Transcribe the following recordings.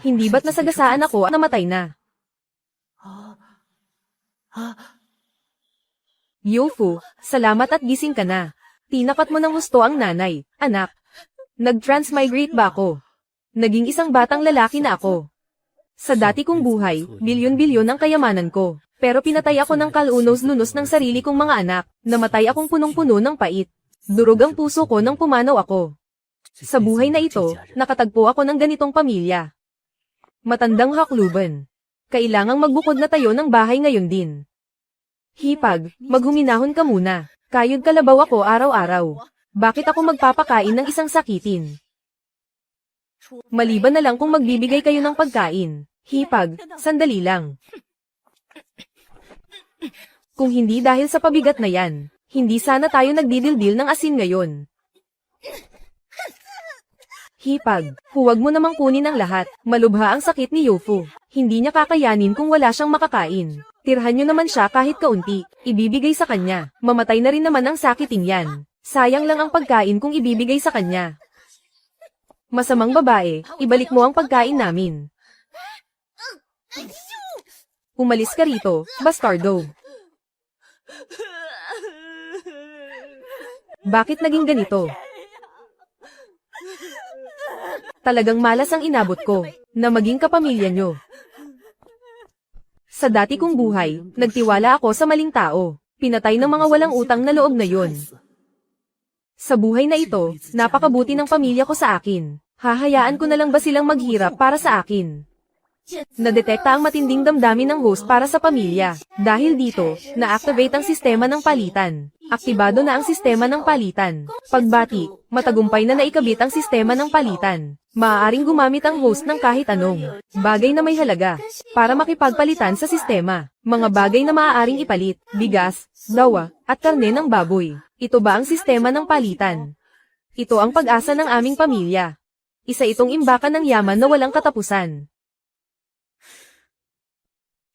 Hindi ba't nasagasaan ako at namatay na? Yofu, salamat at gising ka na. Tinapat mo ng husto ang nanay, anak. Nag-transmigrate ba ako? Naging isang batang lalaki na ako. Sa dati kong buhay, bilyon-bilyon ang kayamanan ko. Pero pinatay ako ng kalunos-lunos ng sarili kong mga anak. Namatay akong punong-puno ng pait. Durog ang puso ko nang pumanaw ako. Sa buhay na ito, nakatagpo ako ng ganitong pamilya. Matandang hakluban. Kailangang magbukod na tayo ng bahay ngayon din. Hipag, maghuminahon ka muna. Kayod kalabaw ako araw-araw. Bakit ako magpapakain ng isang sakitin? Maliban na lang kung magbibigay kayo ng pagkain. Hipag, sandali lang. Kung hindi dahil sa pabigat na yan, hindi sana tayo nagdidildil ng asin ngayon. Hipag, huwag mo namang kunin ang lahat. Malubha ang sakit ni Yofu. Hindi niya kakayanin kung wala siyang makakain. Tirhan niyo naman siya kahit kaunti. Ibibigay sa kanya. Mamatay na rin naman ang sakiting yan. Sayang lang ang pagkain kung ibibigay sa kanya. Masamang babae, ibalik mo ang pagkain namin. Umalis ka rito, bastardo. Bakit naging ganito? Talagang malas ang inabot ko, na maging kapamilya nyo. Sa dati kong buhay, nagtiwala ako sa maling tao. Pinatay ng mga walang utang na loob na yon. Sa buhay na ito, napakabuti ng pamilya ko sa akin. Hahayaan ko na lang ba silang maghirap para sa akin? Nadetekta ang matinding damdamin ng host para sa pamilya. Dahil dito, na-activate ang sistema ng palitan. Aktibado na ang sistema ng palitan. Pagbati, matagumpay na naikabit ang sistema ng palitan. Maaaring gumamit ang host ng kahit anong bagay na may halaga para makipagpalitan sa sistema. Mga bagay na maaaring ipalit, bigas, dawa, at karne ng baboy. Ito ba ang sistema ng palitan? Ito ang pag-asa ng aming pamilya. Isa itong imbakan ng yaman na walang katapusan.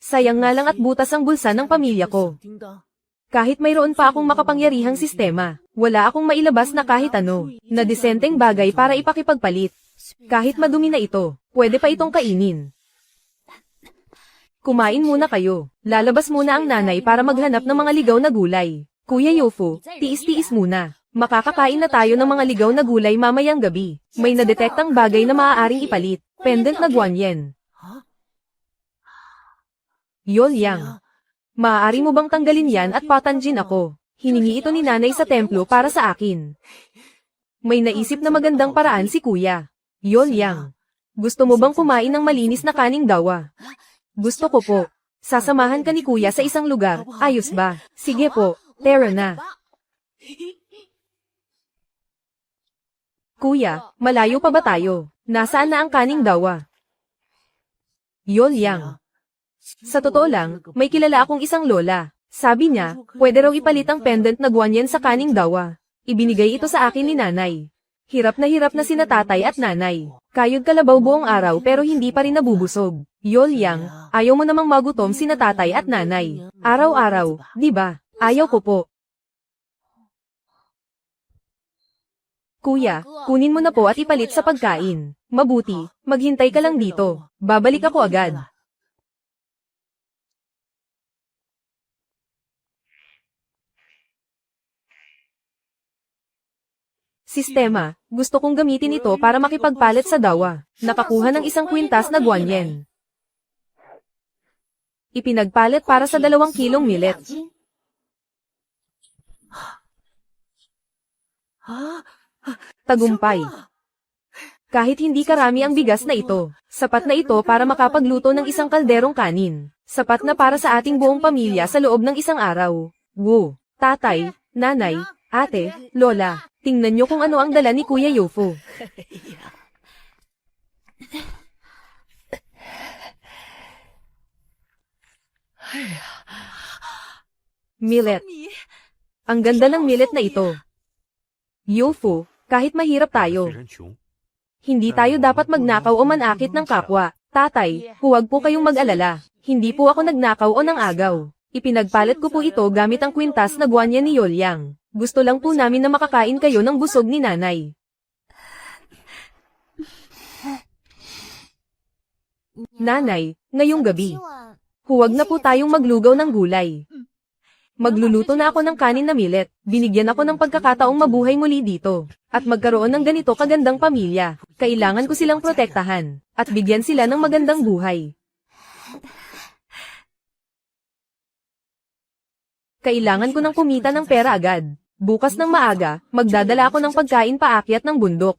Sayang nga lang at butas ang bulsa ng pamilya ko. Kahit mayroon pa akong makapangyarihang sistema, wala akong mailabas na kahit ano, na disenteng bagay para ipakipagpalit. Kahit madumi na ito, pwede pa itong kainin. Kumain muna kayo. Lalabas muna ang nanay para maghanap ng mga ligaw na gulay. Kuya Yofu, tiis-tiis muna. Makakakain na tayo ng mga ligaw na gulay mamayang gabi. May nadetektang bagay na maaaring ipalit. Pendant na guanyen. Yolyang. Maaari mo bang tanggalin yan at patanjin ako? Hiningi ito ni nanay sa templo para sa akin. May naisip na magandang paraan si kuya. Yolyang. Gusto mo bang kumain ng malinis na kaning dawa? Gusto ko po. Sasamahan ka ni kuya sa isang lugar, ayos ba? Sige po, tara na. Kuya, malayo pa ba tayo? Nasaan na ang kaning dawa? Yolyang. Sa totoo lang, may kilala akong isang lola. Sabi niya, pwede raw ipalit ang pendant na guanyen sa kaning dawa. Ibinigay ito sa akin ni nanay. Hirap na sina tatay at nanay. Kayod kalabaw buong araw pero hindi pa rin nabubusog. Yolyang, ayaw mo namang magutom sina tatay at nanay. Araw-araw, di ba? Ayaw ko po. Kuya, kunin mo na po at ipalit sa pagkain. Mabuti, maghintay ka lang dito. Babalik ako agad. Sistema, gusto kong gamitin ito para makipagpalit sa dawa. Nakakuha ng isang kwintas na guanyen. Ipinagpalit para sa 2 kilong millet. Tagumpay. Kahit hindi karami ang bigas na ito, sapat na ito para makapagluto ng isang kalderong kanin. Sapat na para sa ating buong pamilya sa loob ng isang araw. Woo! Tatay, nanay, ate, lola, tingnan nyo kung ano ang dala ni Kuya Yofu. Millet. Ang ganda ng millet na ito. Yofu, kahit mahirap tayo, hindi tayo dapat magnakaw o manakit ng kapwa. Tatay, huwag po kayong mag-alala. Hindi po ako nagnakaw o nangagaw. Ipinagpalit ko po ito gamit ang kwintas na guanyen ni Yolyang. Gusto lang po namin na makakain kayo ng busog ni nanay. Nanay, ngayong gabi, huwag na po tayong maglugaw ng gulay. Magluluto na ako ng kanin na millet. Binigyan ako ng pagkakataong mabuhay muli dito. At magkaroon ng ganito kagandang pamilya. Kailangan ko silang protektahan. At bigyan sila ng magandang buhay. Kailangan ko ng kumita ng pera agad. Bukas ng maaga, magdadala ako ng pagkain paakyat ng bundok.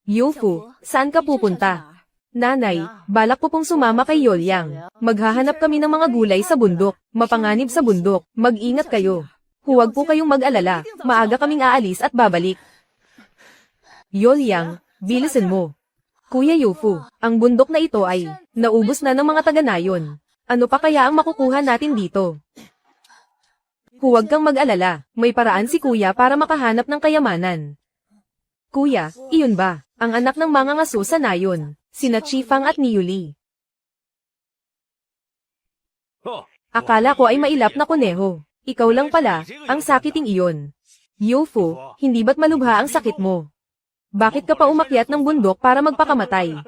Youfu, saan ka pupunta? Nanay, balak ko pong sumama kay Yolyang. Maghahanap kami ng mga gulay sa bundok, mapanganib sa bundok, mag-ingat kayo. Huwag po kayong mag-alala, maaga kaming aalis at babalik. Yolyang, bilisan mo. Kuya Youfu, ang bundok na ito ay, naubos na ng mga taga-nayon. Ano pa kaya ang makukuha natin dito? Huwag kang mag-alala, may paraan si kuya para makahanap ng kayamanan. Kuya, iyon ba, ang anak ng mga ngaso sa nayon? Sina Chifang at Niuli. Akala ko ay mailap na kuneho. Ikaw lang pala, ang sakiting iyon. Youfu, hindi ba't malubha ang sakit mo? Bakit ka pa umakyat ng bundok para magpakamatay?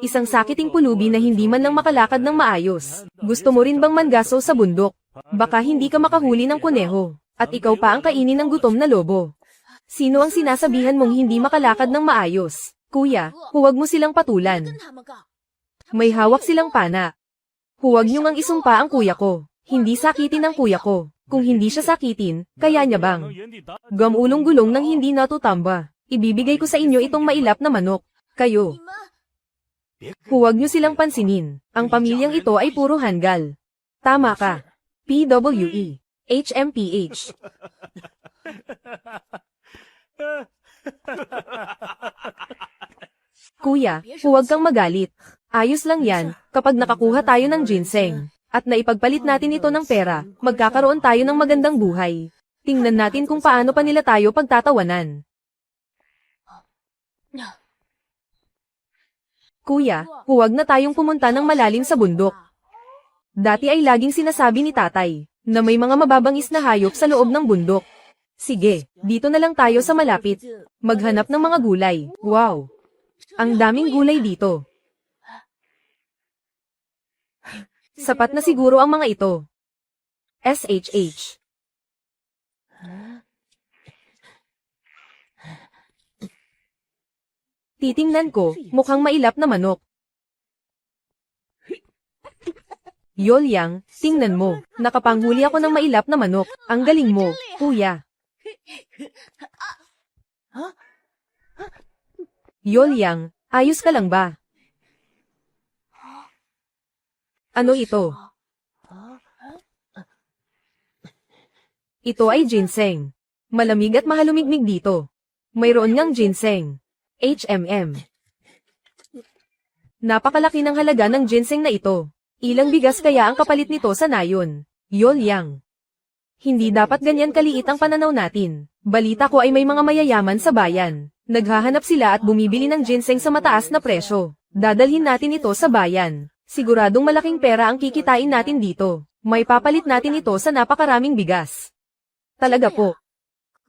Isang sakiting pulubi na hindi man lang makalakad ng maayos. Gusto mo rin bang mangaso sa bundok? Baka hindi ka makahuli ng kuneho. At ikaw pa ang kainin ng gutom na lobo. Sino ang sinasabihan mong hindi makalakad ng maayos? Kuya, huwag mo silang patulan. May hawak silang pana. Huwag niyong ang isumpa ang kuya ko. Hindi sakitin ang kuya ko. Kung hindi siya sakitin, kaya niya bang? Gamulong-gulong nang hindi natutamba. Ibibigay ko sa inyo itong mailap na manok. Kayo. Huwag niyo silang pansinin. Ang pamilyang ito ay puro hanggal. Tama ka. PWE. HMPH. Kuya, huwag kang magalit. Ayos lang yan, kapag nakakuha tayo ng ginseng, at naipagpalit natin ito ng pera, magkakaroon tayo ng magandang buhay. Tingnan natin kung paano pa nila tayo pagtatawanan. Kuya, huwag na tayong pumunta ng malalim sa bundok. Dati ay laging sinasabi ni tatay, na may mga mababangis na hayop sa loob ng bundok. Sige, dito na lang tayo sa malapit. Maghanap ng mga gulay. Wow! Ang daming gulay dito. Sapat na siguro ang mga ito. SHH. Titingnan ko, mukhang mailap na manok. Yolyang, tingnan mo, nakapanghuli ako ng mailap na manok. Ang galing mo, kuya. Yolyang, ayos ka lang ba? Ano ito? Ito ay ginseng. Malamig at mahalumigmig dito. Mayroon ngang ginseng. HMM. Napakalaki ng halaga ng ginseng na ito. Ilang bigas kaya ang kapalit nito sa nayon? Yolyang. Hindi dapat ganyan kaliit ang pananaw natin. Balita ko ay may mga mayayaman sa bayan. Naghahanap sila at bumibili ng ginseng sa mataas na presyo. Dadalhin natin ito sa bayan. Siguradong malaking pera ang kikitain natin dito. May papalit natin ito sa napakaraming bigas. Talaga po.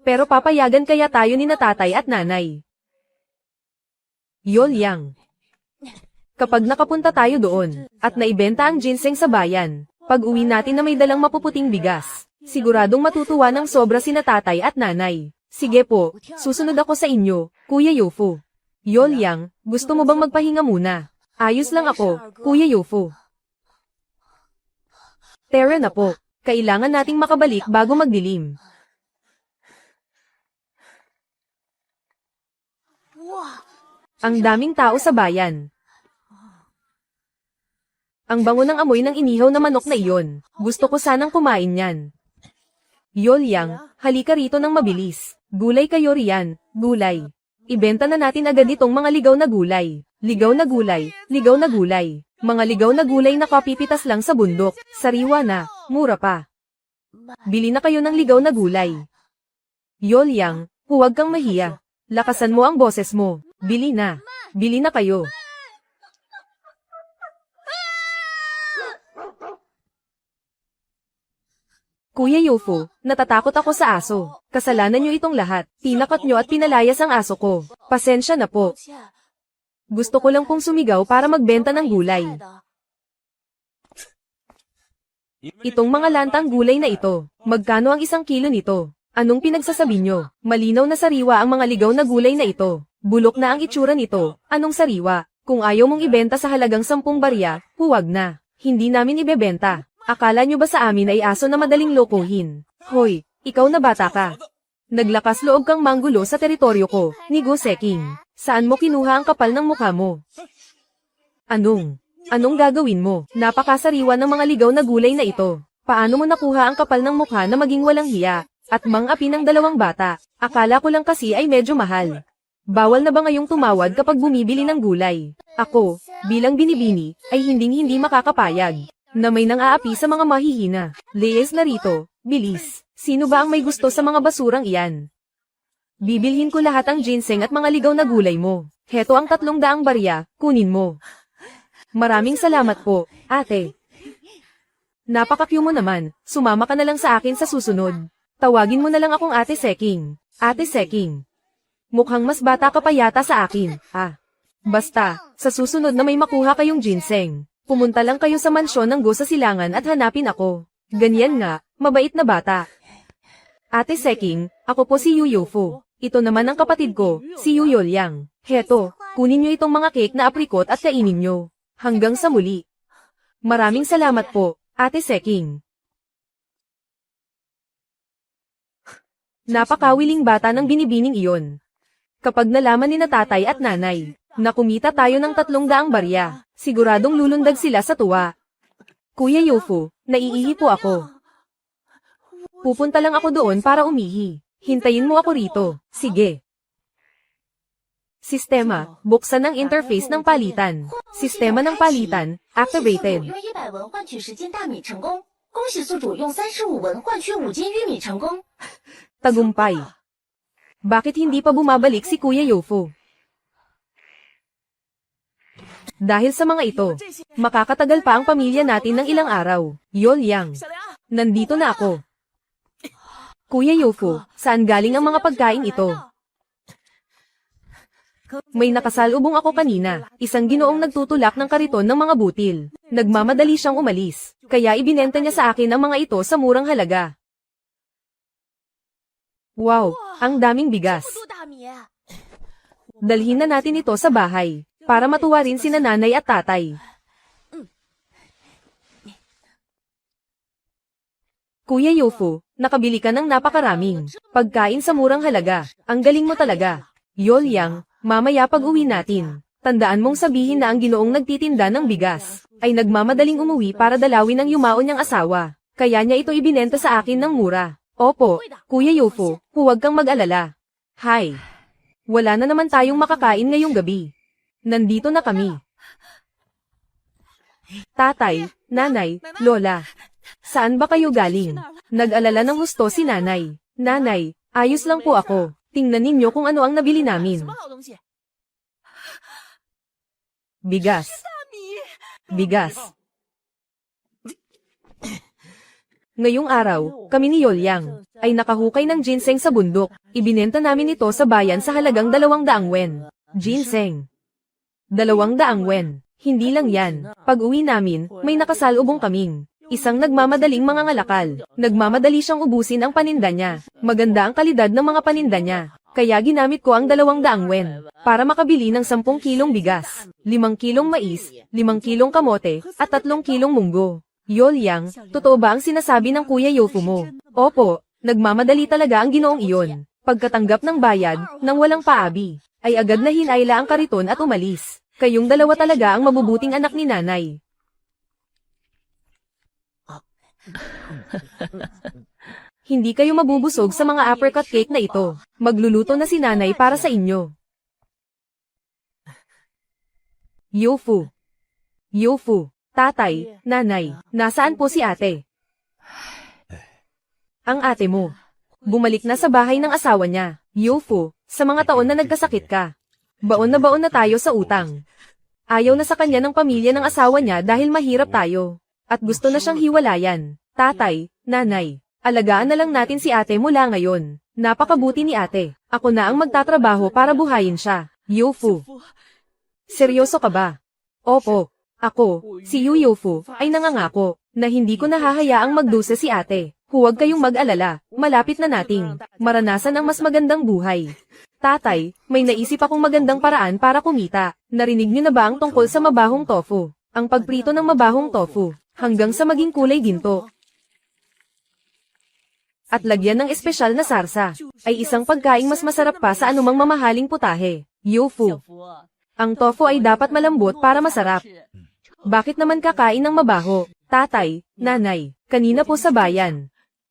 Pero papayagan kaya tayo ni na tatay at nanay? Yolyang. Kapag nakapunta tayo doon, at naibenta ang ginseng sa bayan, pag uwi natin na may dalang mapuputing bigas, siguradong matutuwa ng sobra sina tatay at nanay. Sige po, susunod ako sa inyo, Kuya Youfu. Yolyang, gusto mo bang magpahinga muna? Ayos lang ako, Kuya Youfu. Tara na po, kailangan nating makabalik bago magdilim. Ang daming tao sa bayan. Ang bango ng amoy ng inihaw na manok na iyon. Gusto ko sanang kumain yan. Yolyang, halika rito ng mabilis. Gulay kayo riyan, gulay. Ibenta na natin agad itong mga ligaw na gulay. Ligaw na gulay, ligaw na gulay. Mga ligaw na gulay na kapipitas lang sa bundok. Sariwa na, mura pa. Bili na kayo ng ligaw na gulay. Yolyang, huwag kang mahiya. Lakasan mo ang boses mo. Bili na. Bili na kayo. Kuya Yofu, natatakot ako sa aso. Kasalanan niyo itong lahat. Tinakot niyo at pinalayas ang aso ko. Pasensya na po. Gusto ko lang pong sumigaw para magbenta ng gulay. Itong mga lantang gulay na ito, magkano ang 1 kilo nito? Anong pinagsasabi nyo? Malinaw na sariwa ang mga ligaw na gulay na ito. Bulok na ang itsura nito. Anong sariwa? Kung ayaw mong ibenta sa halagang 10 barya, huwag na. Hindi namin ibebenta. Akala nyo ba sa amin ay aso na madaling lokohin? Hoy, ikaw na bata ka. Naglakas loob kang manggulo sa teritoryo ko, ni Go Seking. Saan mo kinuha ang kapal ng mukha mo? Anong gagawin mo? Napakasariwa ng mga ligaw na gulay na ito. Paano mo nakuha ang kapal ng mukha na maging walang hiya? At mang-api ng 2 bata. Akala ko lang kasi ay medyo mahal. Bawal na ba ngayong tumawad kapag bumibili ng gulay? Ako, bilang binibini, ay hinding-hindi makakapayag. Na may nang-aapi sa mga mahihina. Leyes narito, bilis. Sino ba ang may gusto sa mga basurang iyan? Bibilhin ko lahat ang ginseng at mga ligaw na gulay mo. Heto ang 300 barya, kunin mo. Maraming salamat po, ate. Napaka-cute mo naman, sumama ka na lang sa akin sa susunod. Tawagin mo na lang akong Ate Seking. Ate Seking. Mukhang mas bata ka pa yata sa akin, ha? Basta, sa susunod na may makuha kayong ginseng, pumunta lang kayo sa mansyon ng Go sa Silangan at hanapin ako. Ganyan nga, mabait na bata. Ate Seking, ako po si Yu Yofu. Ito naman ang kapatid ko, si Yu Yolyang. Heto, kunin nyo itong mga cake na aprikot at kainin nyo. Hanggang sa muli. Maraming salamat po, Ate Seking. Napakawiling bata ng binibining iyon. Kapag nalaman ni na tatay at nanay, na kumita tayo ng 300 barya, siguradong lulundag sila sa tuwa. Kuya Yofu, naiihi po ako. Pupunta lang ako doon para umihi. Hintayin mo ako rito. Sige. Sistema, buksan ang interface ng palitan. Sistema ng palitan, activated. Tagumpay. Bakit hindi pa bumabalik si Kuya Yofu? Dahil sa mga ito, makakatagal pa ang pamilya natin ng ilang araw. Yolyang, nandito na ako. Kuya Yofu, saan galing ang mga pagkain ito? May nakasalubong ako kanina, isang ginoong nagtutulak ng kariton ng mga butil. Nagmamadali siyang umalis, kaya ibinenta niya sa akin ang mga ito sa murang halaga. Wow, ang daming bigas. Dalhin na natin ito sa bahay, para matuwa rin sina nanay at tatay. Kuya Yofu, nakabili ka ng napakaraming pagkain sa murang halaga. Ang galing mo talaga. Yolyang, mamaya pag uwi natin, tandaan mong sabihin na ang ginoong nagtitinda ng bigas ay nagmamadaling umuwi para dalawin ang yumaon niyang asawa. Kaya niya ito ibinenta sa akin ng mura. Opo, Kuya Yofu, huwag kang mag-alala. Hi. Wala na naman tayong makakain ngayong gabi. Nandito na kami. Tatay, nanay, lola. Saan ba kayo galing? Nag-alala ng husto si nanay. Nanay, ayos lang po ako. Tingnan ninyo kung ano ang nabili namin. Bigas. Bigas. Ngayong araw, kami ni Yolyang ay nakahukay ng ginseng sa bundok. Ibinenta namin ito sa bayan sa halagang 200 wen. Ginseng. 200 wen. Hindi lang yan. Pag uwi namin, may nakasalubong kaming isang nagmamadaling mangangalakal. Nagmamadali siyang ubusin ang paninda niya. Maganda ang kalidad ng mga paninda niya. Kaya ginamit ko ang 200 wen para makabili ng 10 kilong bigas, 5 kilong mais, 5 kilong kamote, at 3 kilong munggo. Yolyang, totoo ba ang sinasabi ng Kuya Yofu mo? Opo, nagmamadali talaga ang ginoong iyon. Pagkatanggap ng bayad, nang walang paabi, ay agad na hinayla ang kariton at umalis. Kayong dalawa talaga ang mabubuting anak ni nanay. Hindi kayo mabubusog sa mga apricot cake na ito. Magluluto na si nanay para sa inyo. Yofu. Yofu. Tatay, nanay, nasaan po si ate? Ang ate mo. Bumalik na sa bahay ng asawa niya. Yofu, sa mga taon na nagkasakit ka. Baon na tayo sa utang. Ayaw na sa kanya ng pamilya ng asawa niya dahil mahirap tayo. At gusto na siyang hiwalayan. Tatay, nanay, Alagaan na lang natin si ate mula ngayon. Napakabuti ni ate. Ako na ang magtatrabaho para buhayin siya. Youfu. Seryoso ka ba? Opo. Ako, si Yu Youfu, ay nangangako na hindi ko nahahayaang magdusa si ate. Huwag kayong mag-alala, malapit na nating maranasan ang mas magandang buhay. Tatay, may naisip akong magandang paraan para kumita. Narinig niyo na ba ang tungkol sa mabahong tofu? Ang pagprito ng mabahong tofu, hanggang sa maging kulay ginto. At lagyan ng espesyal na sarsa, ay isang pagkaing mas masarap pa sa anumang mamahaling putahe. Youfu. Ang tofu ay dapat malambot para masarap. Bakit naman kakain ng mabaho? Tatay, nanay, kanina po sa bayan.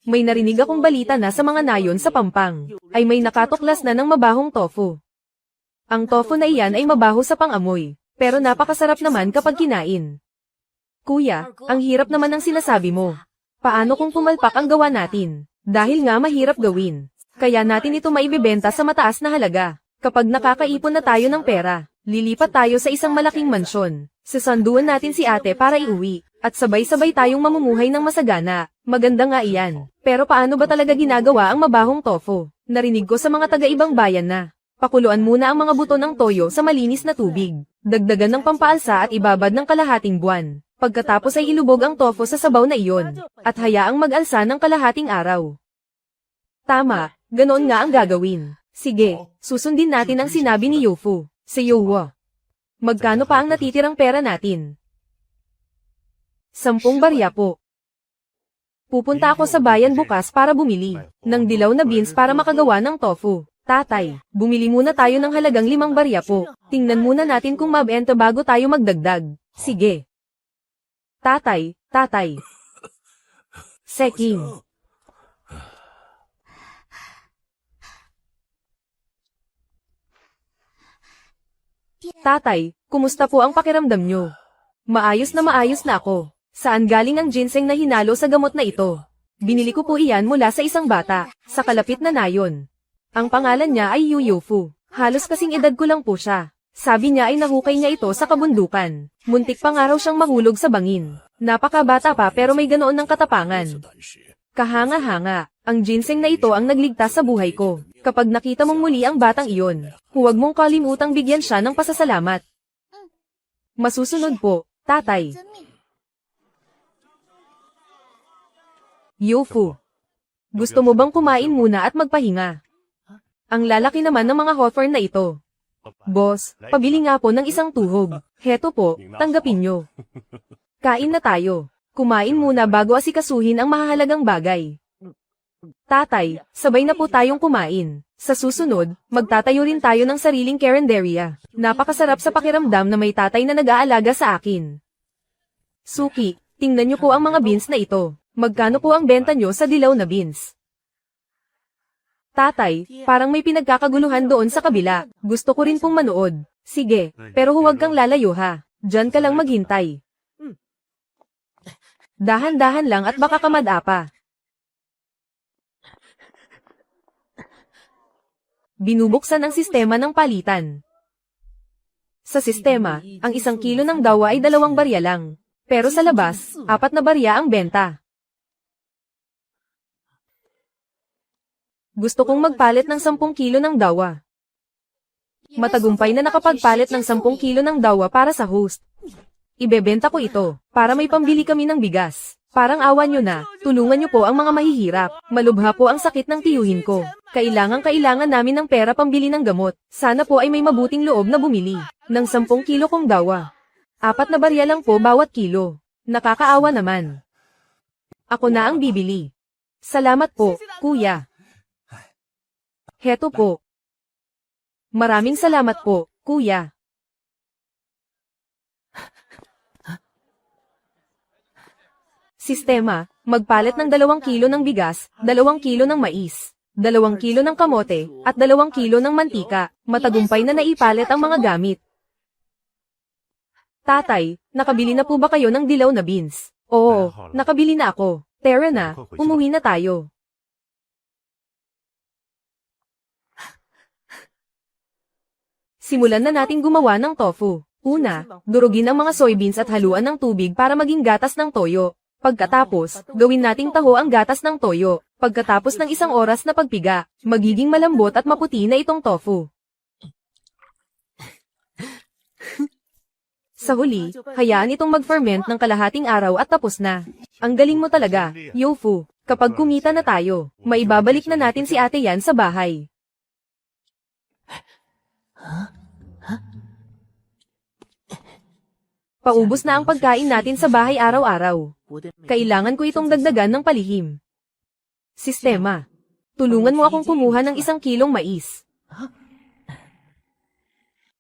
May narinig akong balita na sa mga nayon sa Pampang, ay may nakatuklas na ng mabahong tofu. Ang tofu na iyan ay mabaho sa pangamoy, pero napakasarap naman kapag kinain. Kuya, ang hirap naman ng sinasabi mo. Paano kung pumalpak ang gawa natin? Dahil nga mahirap gawin. Kaya natin ito maibebenta sa mataas na halaga. Kapag nakakaipon na tayo ng pera, lilipat tayo sa isang malaking mansyon. Sasanduan natin si ate para iuwi, at sabay-sabay tayong mamumuhay ng masagana. Maganda nga iyan. Pero paano ba talaga ginagawa ang mabahong tofu? Narinig ko sa mga taga-ibang bayan na pakuluan muna ang mga buto ng toyo sa malinis na tubig. Dagdagan ng pampaalsa at ibabad ng kalahating buwan. Pagkatapos ay ilubog ang tofu sa sabaw na iyon, at hayaang mag-alsa ng kalahating araw. Tama, ganoon nga ang gagawin. Sige, susundin natin ang sinabi ni Youfu. Si Youwa. Magkano pa ang natitirang pera natin? 10 barya po. Pupunta ako sa bayan bukas para bumili ng dilaw na beans para makagawa ng tofu. Tatay, bumili muna tayo ng halagang 5 barya po. Tingnan muna natin kung mabenta bago tayo magdagdag. Sige. Tatay. Seking. Tatay, kumusta po ang pakiramdam nyo? Maayos na ako. Saan galing ang ginseng na hinalo sa gamot na ito? Binili ko po iyan mula sa isang bata, sa kalapit na nayon. Ang pangalan niya ay Yu Youfu. Halos kasing edad ko lang po siya. Sabi niya ay nahukay niya ito sa kabundukan. Muntik pa nga raw siyang mahulog sa bangin. Napakabata pa pero may ganoon ng katapangan. Kahanga-hanga, ang ginseng na ito ang nagligtas sa buhay ko. Kapag nakita mong muli ang batang iyon, huwag mong kalimutang bigyan siya ng pasasalamat. Masusunod po, tatay. Youfu. Gusto mo bang kumain muna at magpahinga? Ang lalaki naman ng mga hawthorn na ito. Boss, pabili nga po ng isang tuhog. Heto po, tanggapin nyo. Kain na tayo. Kumain muna bago asikasuhin ang mahahalagang bagay. Tatay, sabay na po tayong kumain. Sa susunod, magtatayo rin tayo ng sariling carinderia. Napakasarap sa pakiramdam na may tatay na nag-aalaga sa akin. Suki, tingnan nyo po ang mga beans na ito. Magkano po ang benta nyo sa dilaw na beans? Tatay, parang may pinagkakaguluhan doon sa kabila. Gusto ko rin pong manood. Sige, pero huwag kang lalayo ha. Diyan ka lang maghintay. Dahan-dahan lang at baka kamad-apa. Binubuksan ang sistema ng palitan. Sa sistema, ang 1 kilo ng dawa ay 2 barya lang. Pero sa labas, 4 na barya ang benta. Gusto kong magpalit ng 10 kilo ng dawa. Matagumpay na nakapagpalit ng 10 kilo ng dawa para sa host. Ibebenta ko ito, para may pambili kami ng bigas. Parang awa nyo na, tulungan nyo po ang mga mahihirap. Malubha po ang sakit ng tiyuhin ko. Kailangan namin ng pera pambili ng gamot. Sana po ay may mabuting loob na bumili ng 10 kilo kong dawa. 4 na barya lang po bawat kilo. Nakakaawa naman. Ako na ang bibili. Salamat po, kuya. Heto po. Maraming salamat po, kuya. Sistema, magpalit ng 2 kilo ng bigas, 2 kilo ng mais, 2 kilo ng kamote, at 2 kilo ng mantika. Matagumpay na naipalit ang mga gamit. Tatay, nakabili na po ba kayo ng dilaw na beans? Oo, nakabili na ako. Tara na, umuwi na tayo. Simulan na nating gumawa ng tofu. Una, durugin ang mga soybeans at haluan ng tubig para maging gatas ng toyo. Pagkatapos, gawin nating taho ang gatas ng toyo. Pagkatapos ng 1 oras na pagpiga, magiging malambot at maputi na itong tofu. Sa huli, hayaan itong mag-ferment ng kalahating araw at tapos na. Ang galing mo talaga, Youfu. Kapag kumita na tayo, maibabalik na natin si ate yan sa bahay. Paubos na ang pagkain natin sa bahay araw-araw. Kailangan ko itong dagdagan ng palihim. Sistema. Tulungan mo akong kumuha ng 1 kilong mais.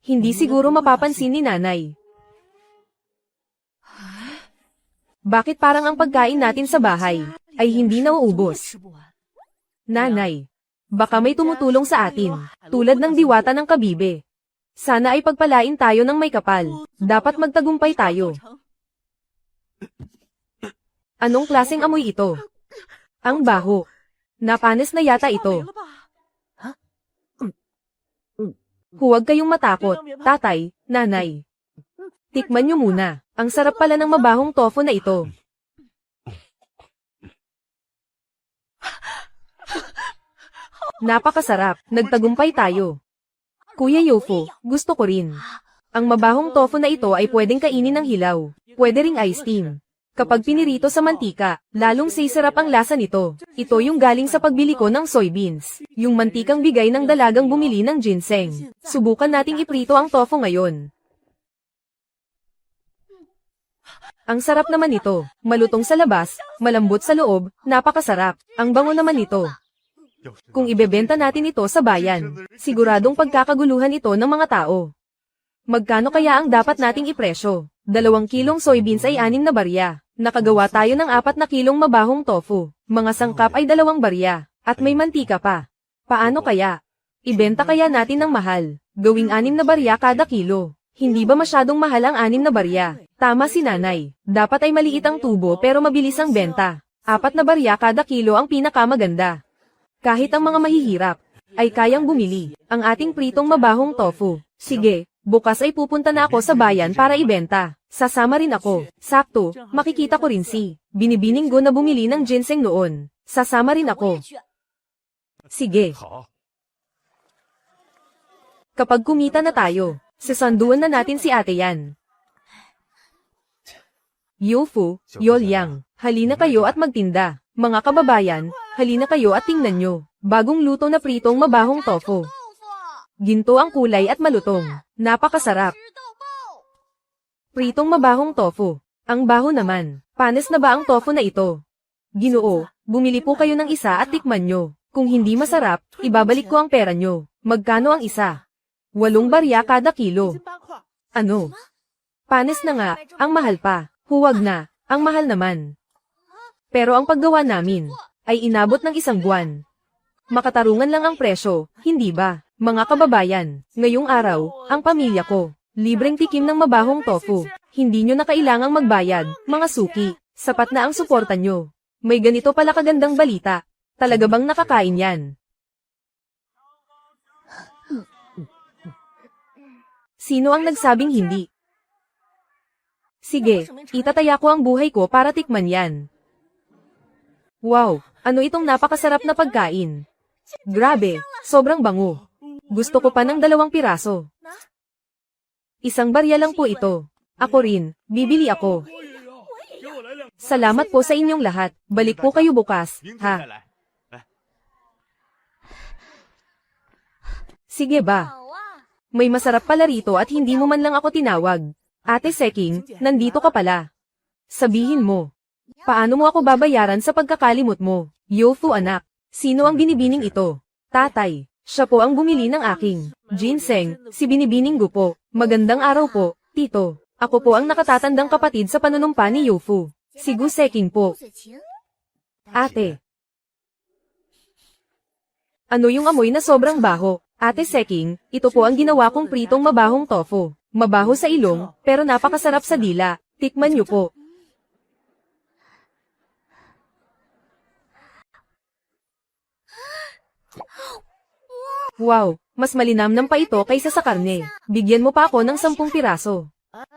Hindi siguro mapapansin ni nanay. Bakit parang ang pagkain natin sa bahay ay hindi nauubos? Nanay, baka may tumutulong sa atin, tulad ng diwata ng kabibe. Sana ay pagpalain tayo ng may kapal. Dapat magtagumpay tayo. Anong klaseng amoy ito? Ang baho. Napanis na yata ito. Huwag kayong matakot, tatay, nanay. Tikman nyo muna. Ang sarap pala ng mabahong tofu na ito. Napakasarap. Nagtagumpay tayo. Kuya Youfu, gusto ko rin. Ang mabahong tofu na ito ay pwedeng kainin ng hilaw. Pwede ring ice steam. Kapag pinirito sa mantika, lalong sisarap ang lasa nito. Ito yung galing sa pagbili ko ng soybeans. Yung mantikang bigay ng dalagang bumili ng ginseng. Subukan nating iprito ang tofu ngayon. Ang sarap naman ito. Malutong sa labas, malambot sa loob, napakasarap. Ang bango naman nito. Kung ibebenta natin ito sa bayan, siguradong pagkakaguluhan ito ng mga tao. Magkano kaya ang dapat nating ipresyo? 2 kilong soybeans ay 6 na barya. Nakagawa tayo ng 4 na kilong mabahong tofu. Mga sangkap ay 2 barya. At may mantika pa. Paano kaya? Ibenta kaya natin ng mahal. Gawing 6 na barya kada kilo. Hindi ba masyadong mahal ang 6 na barya? Tama si nanay. Dapat ay maliit ang tubo pero mabilis ang benta. 4 na barya kada kilo ang pinakamaganda. Kahit ang mga mahihirap ay kayang bumili ang ating pritong mabahong tofu. Sige, bukas ay pupunta na ako sa bayan para ibenta. Sasama rin ako. Sakto, makikita ko rin si Binibining Go na bumili ng ginseng noon. Sasama rin ako. Sige. Kapag kumita na tayo, sasanduan na natin si ate yan. Youfu, Yolyang, halina kayo at magtinda. Mga kababayan, halina kayo at tingnan nyo. Bagong luto na pritong mabahong tofu. Ginto ang kulay at malutong. Napakasarap. Pritong mabahong tofu. Ang baho naman. Panis na ba ang tofu na ito? Ginoo, bumili po kayo ng isa at tikman nyo. Kung hindi masarap, ibabalik ko ang pera nyo. Magkano ang isa? 8 barya kada kilo. Ano? Panis na nga, ang mahal pa. Huwag na, ang mahal naman. Pero ang paggawa namin ay inabot ng 1 buwan. Makatarungan lang ang presyo, hindi ba? Mga kababayan, ngayong araw, ang pamilya ko, libreng tikim ng mabahong tofu. Hindi nyo na kailangang magbayad, mga suki. Sapat na ang suporta nyo. May ganito pala kagandang balita. Talaga bang nakakain yan? Sino ang nagsabing hindi? Sige, itataya ko ang buhay ko para tikman yan. Wow, ano itong napakasarap na pagkain? Grabe, sobrang bango. Gusto ko pa ng 2 piraso. 1 barya lang po ito. Ako rin, bibili ako. Salamat po sa inyong lahat. Balik po kayo bukas, ha? Sige ba? May masarap pala rito at hindi mo man lang ako tinawag. Ate Seking, nandito ka pala. Sabihin mo. Paano mo ako babayaran sa pagkakalimot mo? Youfu anak, sino ang binibining ito? Tatay, siya po ang bumili ng aking ginseng, si Binibining Go po. Magandang araw po, tito. Ako po ang nakatatandang kapatid sa panunumpa ni Youfu. Si Gu Seking po. Ate. Ano yung amoy na sobrang baho? Ate Seking, ito po ang ginawa kong pritong mabahong tofu. Mabaho sa ilong, pero napakasarap sa dila. Tikman niyo po. Wow, mas malinamnam pa ito kaysa sa karne. Bigyan mo pa ako ng 10 piraso.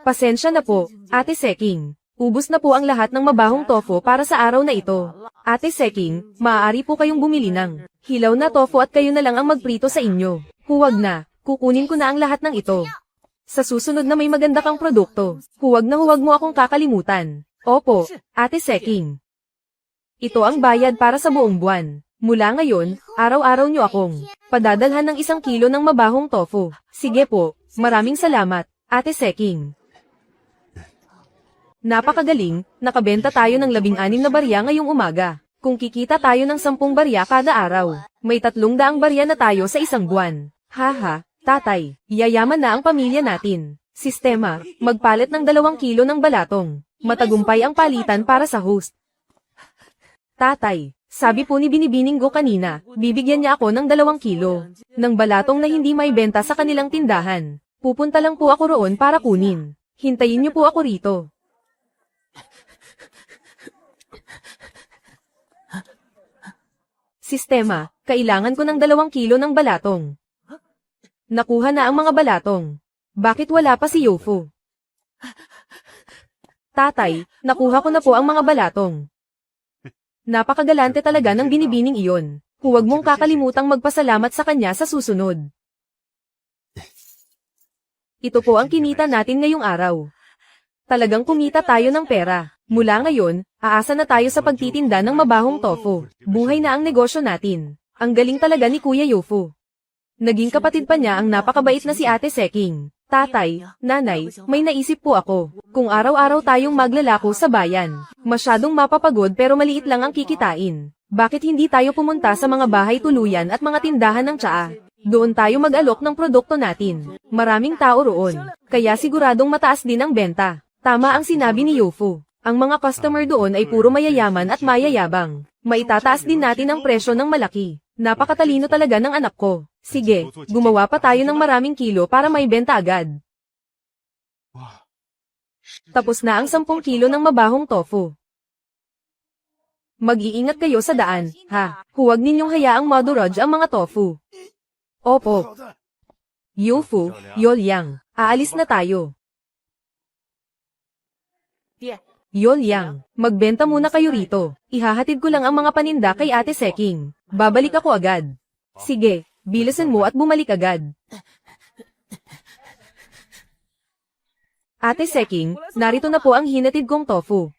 Pasensya na po, Ate Seking. Ubus na po ang lahat ng mabahong tofu para sa araw na ito. Ate Seking, maaari po kayong bumili ng hilaw na tofu at kayo na lang ang magprito sa inyo. Huwag na, kukunin ko na ang lahat ng ito. Sa susunod na may maganda kang produkto, huwag na huwag mo akong kakalimutan. Opo, Ate Seking. Ito ang bayad para sa buong buwan. Mula ngayon, araw-araw nyo akong padadalhan ng 1 kilo ng mabahong tofu. Sige po, maraming salamat, Ate Seking. Napakagaling, nakabenta tayo ng 16 na barya ngayong umaga. Kung kikita tayo ng 10 barya kada araw, may 300 barya na tayo sa isang buwan. Haha, tatay, yayaman na ang pamilya natin. Sistema, magpalit ng 2 kilo ng balatong. Matagumpay ang palitan para sa host. Tatay, sabi po ni Binibininggo kanina, bibigyan niya ako ng 2 kilo ng balatong na hindi may benta sa kanilang tindahan. Pupunta lang po ako roon para kunin. Hintayin niyo po ako rito. Sistema, kailangan ko ng 2 kilo ng balatong. Nakuha na ang mga balatong. Bakit wala pa si Yofu? Tatay, nakuha ko na po ang mga balatong. Napakagalante talaga ng Binibining iyon. Huwag mong kakalimutang magpasalamat sa kanya sa susunod. Ito po ang kinita natin ngayong araw. Talagang kumita tayo ng pera. Mula ngayon, aasa na tayo sa pagtitinda ng mabahong tofu. Buhay na ang negosyo natin. Ang galing talaga ni Kuya Yofu. Naging kapatid pa niya ang napakabait na si Ate Seking. Tatay, nanay, may naisip po ako. Kung araw-araw tayong maglalako sa bayan, masyadong mapapagod pero maliit lang ang kikitain. Bakit hindi tayo pumunta sa mga bahay tuluyan at mga tindahan ng tsaa? Doon tayo mag-alok ng produkto natin. Maraming tao roon, kaya siguradong mataas din ang benta. Tama ang sinabi ni Yofu. Ang mga customer doon ay puro mayayaman at mayayabang. Maitataas din natin ang presyo ng malaki. Napakatalino talaga ng anak ko. Sige, gumawa pa tayo ng maraming kilo para may benta agad. Tapos na ang 10 kilo ng mabahong tofu. Mag-iingat kayo sa daan, ha? Huwag ninyong hayaang madurog ang mga tofu. Opo. Yofu, Yolyang, aalis na tayo. Yolyang, magbenta muna kayo rito. Ihahatid ko lang ang mga paninda kay Ate Seking. Babalik ako agad. Sige, bilisan mo at bumalik agad. Ate Seking, narito na po ang hinatid kong tofu.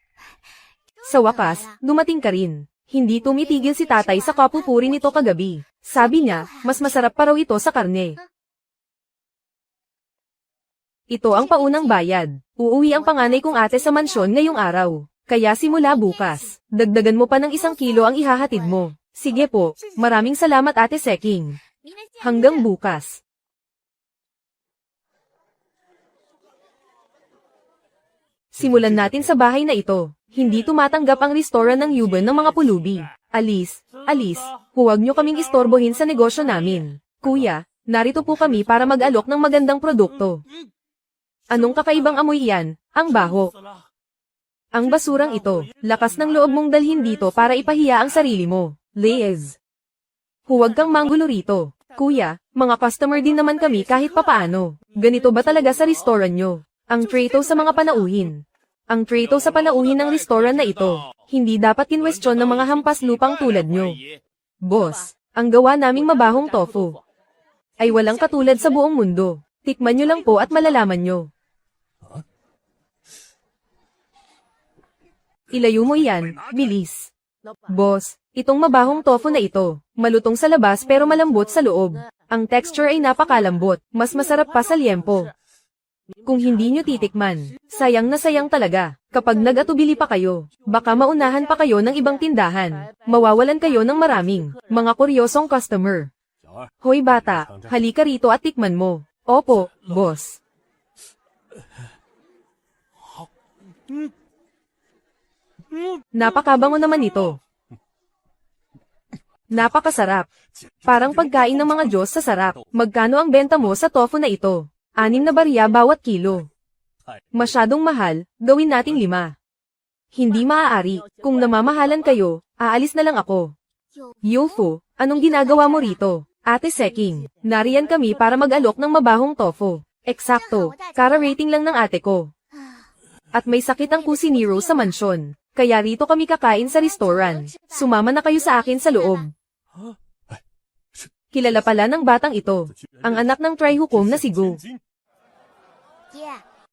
Sa wakas, dumating ka rin. Hindi tumitigil si tatay sa kapupuri nito kagabi. Sabi niya, mas masarap pa raw ito sa karne. Ito ang paunang bayad. Uuwi ang panganay kong ate sa mansyon ngayong araw. Kaya simula bukas, dagdagan mo pa ng 1 kilo ang ihahatid mo. Sige po, maraming salamat Ate Seking. Hanggang bukas. Simulan natin sa bahay na ito. Hindi tumatanggap ang restoran ng Yuban ng mga pulubi. Alis, huwag nyo kaming istorbohin sa negosyo namin. Kuya, narito po kami para mag-alok ng magandang produkto. Anong kakaibang amoy yan? Ang baho. Ang basurang ito, lakas ng loob mong dalhin dito para ipahiya ang sarili mo. Liz. Huwag kang manggulo rito. Kuya, mga customer din naman kami kahit papaano. Ganito ba talaga sa restoran nyo? Ang trato sa mga panauhin. Ang trato sa panauhin ng restoran na ito, hindi dapat kinwestiyon ng mga hampas lupang tulad nyo. Boss, ang gawa naming mabahong tofu ay walang katulad sa buong mundo. Tikman nyo lang po at malalaman nyo. Ilayo mo iyan, bilis. Boss, itong mabahong tofu na ito, malutong sa labas pero malambot sa loob. Ang texture ay napakalambot, mas masarap pa sa liempo. Kung hindi nyo titikman, sayang na sayang talaga. Kapag nag-atubili pa kayo, baka maunahan pa kayo ng ibang tindahan. Mawawalan kayo ng maraming mga kuryosong customer. Hoy bata, halika rito at tikman mo. Opo, boss. Napakabango naman ito. Napakasarap. Parang pagkain ng mga Diyos sa sarap. Magkano ang benta mo sa tofu na ito? 6 na barya bawat kilo. Masyadong mahal, gawin nating 5. Hindi maaari, kung namamahalan kayo, aalis na lang ako. Yofu, anong ginagawa mo rito? Ate Seking, nariyan kami para mag-alok ng mabahong tofu. Eksakto, kara-rating lang ng ate ko. At may sakit ang kusinero sa mansyon. Kaya rito kami kakain sa restaurant. Sumama na kayo sa akin sa loob. Kilala pala ng batang ito. Ang anak ng Trihukom na si Go.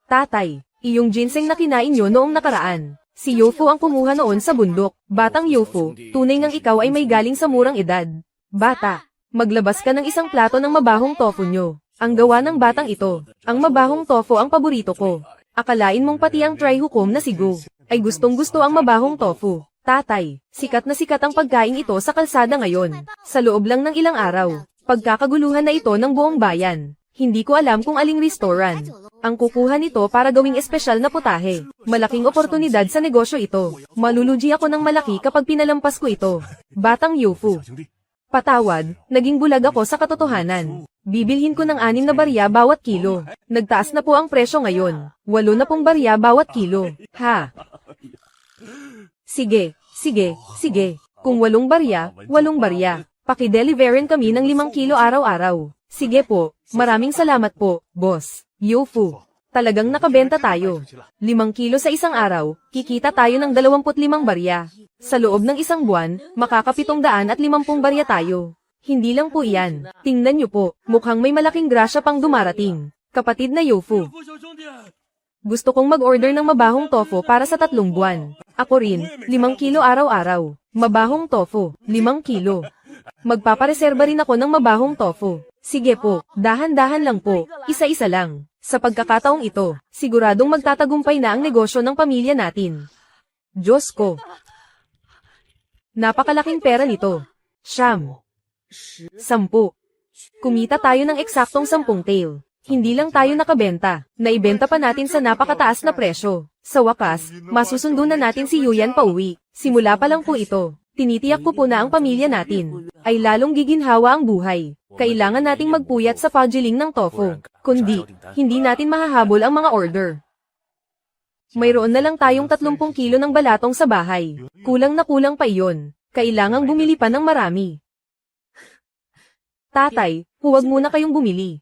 Tatay, iyong ginseng na kinain nyo noong nakaraan. Si Yofu ang kumuha noon sa bundok. Batang Yofu, tunay ngang ikaw ay may galing sa murang edad. Bata, maglabas ka ng isang plato ng mabahong tofu nyo. Ang gawa ng batang ito. Ang mabahong tofu ang paborito ko. Akalain mong pati ang Trihukom na si Go ay gustong-gusto ang mabahong tofu. Tatay, sikat na sikat ang pagkain ito sa kalsada ngayon. Sa loob lang ng ilang araw, pagkakaguluhan na ito ng buong bayan. Hindi ko alam kung aling restaurant ang kukuha nito para gawing espesyal na putahe. Malaking oportunidad sa negosyo ito. Malulugi ako ng malaki kapag pinalampas ko ito. Batang Yofu. Patawad, naging bulag ako sa katotohanan. Bibilhin ko ng 6 na barya bawat kilo. Nagtaas na po ang presyo ngayon. 8 na pong barya bawat kilo. Ha? Sige, sige, sige. Kung 8 barya, 8 barya. Paki-deliverin kami ng 5 kilo araw-araw. Sige po, maraming salamat po, boss. Yofu. Talagang nakabenta tayo. 5 kilo sa isang araw, kikita tayo ng 25 barya. Sa loob ng isang buwan, makaka-750 barya tayo. Hindi lang po iyan. Tingnan niyo po, mukhang may malaking grasya pang dumarating. Kapatid na Yofu. Gusto kong mag-order ng mabahong tofu para sa 3 buwan. Ako rin, 5 kilo araw-araw. Mabahong tofu, 5 kilo. Magpapareserba rin ako ng mabahong tofu. Sige po, dahan-dahan lang po, isa-isa lang. Sa pagkakataong ito, siguradong magtatagumpay na ang negosyo ng pamilya natin. Diyos ko. Napakalaking pera nito. 10. 10. Kumita tayo ng eksaktong 10 tail. Hindi lang tayo nakabenta, naibenta pa natin sa napakataas na presyo. Sa wakas, masusundo na natin si Yuyan pauwi. Simula pa lang po ito. Tinitiyak ko po na ang pamilya natin ay lalong giginhawa ang buhay. Kailangan nating magpuyat sa pagiling ng tofu. Kundi, hindi natin mahahabol ang mga order. Mayroon na lang tayong 30 kilo ng balatong sa bahay. Kulang na kulang pa iyon. Kailangang bumili pa ng marami. Tatay, huwag muna kayong bumili.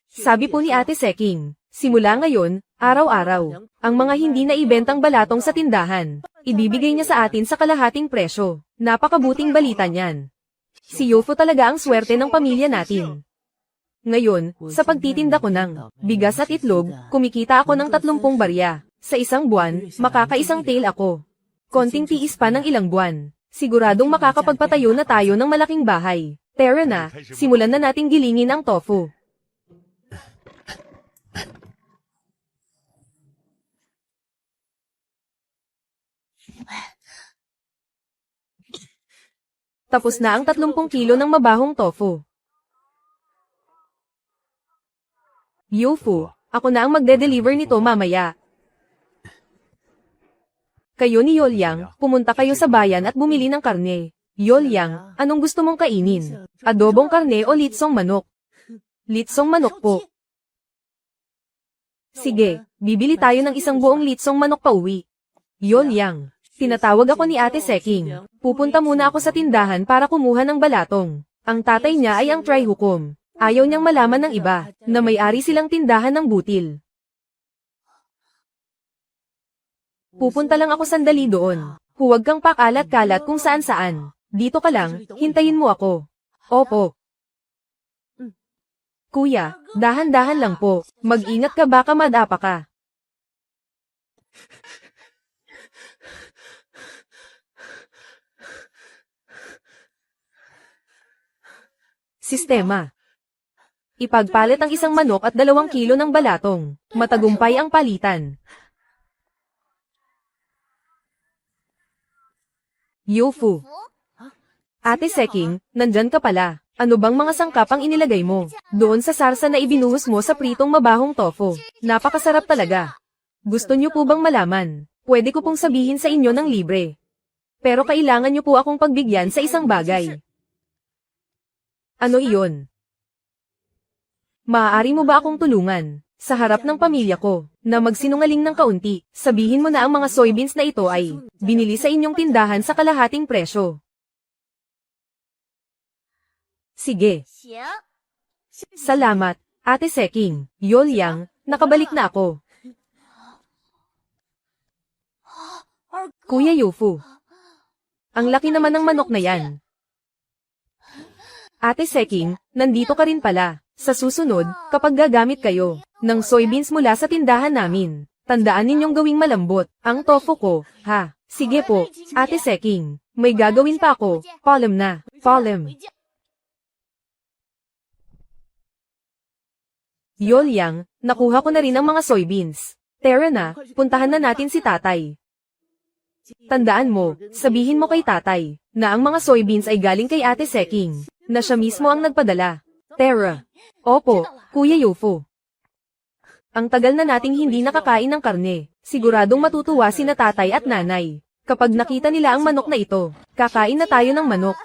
Sabi po ni Ate Seking, simula ngayon, araw-araw, ang mga hindi na ibentang balatong sa tindahan, ibibigay niya sa atin sa kalahating presyo. Napakabuting balita niyan. Si Yofu talaga ang swerte ng pamilya natin. Ngayon, sa pagtitinda ko ng bigas at itlog, kumikita ako ng 30 barya. Sa isang buwan, makakaisang tail ako. Konting tiis pa ng ilang buwan. Siguradong makakapagpatayo na tayo ng malaking bahay. Tara na, simulan na nating gilingin ang tofu. Tapos na ang 30 kilo ng mabahong tofu. Yofu, ako na ang magde-deliver nito mamaya. Kayo ni Yolyang, pumunta kayo sa bayan at bumili ng karne. Yolyang, anong gusto mong kainin? Adobong karne o litsong manok? Litsong manok po. Sige, bibili tayo ng isang buong litsong manok pauwi. Yolyang, tinatawag ako ni Ate Seking. Pupunta muna ako sa tindahan para kumuha ng balatong. Ang tatay niya ay ang Trihukom. Ayaw niyang malaman ng iba na may-ari silang tindahan ng butil. Pupunta lang ako sandali doon. Huwag kang pakalat-kalat kung saan-saan. Dito ka lang, hintayin mo ako. Opo. Kuya, dahan-dahan lang po. Mag-ingat ka baka madapa ka. Sistema. Ipagpalit ang isang manok at 2 kilo ng balatong. Matagumpay ang palitan. Yofu. Ate Seking, nandyan ka pala. Ano bang mga sangkap ang inilagay mo? Doon sa sarsa na ibinuhos mo sa pritong mabahong tofu. Napakasarap talaga. Gusto niyo po bang malaman? Pwede ko pong sabihin sa inyo ng libre. Pero kailangan niyo po akong pagbigyan sa isang bagay. Ano iyon? Maaari mo ba akong tulungan, sa harap ng pamilya ko, na magsinungaling ng kaunti, sabihin mo na ang mga soybeans na ito ay, binili sa inyong tindahan sa kalahating presyo. Sige. Salamat, Ate Seking. Yolyang, nakabalik na ako. Kuya Yufu. Ang laki naman ng manok na yan. Ate Seking, nandito ka rin pala. Sa susunod, kapag gagamit kayo ng soybeans mula sa tindahan namin, tandaan ninyong gawing malambot ang tofu ko, ha? Sige po, Ate Seking. May gagawin pa ako. Paalam na. Paalam. Yolyang, nakuha ko na rin ang mga soybeans. Tara na, puntahan na natin si tatay. Tandaan mo, sabihin mo kay tatay, na ang mga soybeans ay galing kay Ate Seking, na siya mismo ang nagpadala. Tara. Opo, Kuya Yufu. Ang tagal na nating hindi nakakain ng karne, siguradong matutuwa sina tatay at nanay. Kapag nakita nila ang manok na ito, kakain na tayo ng manok.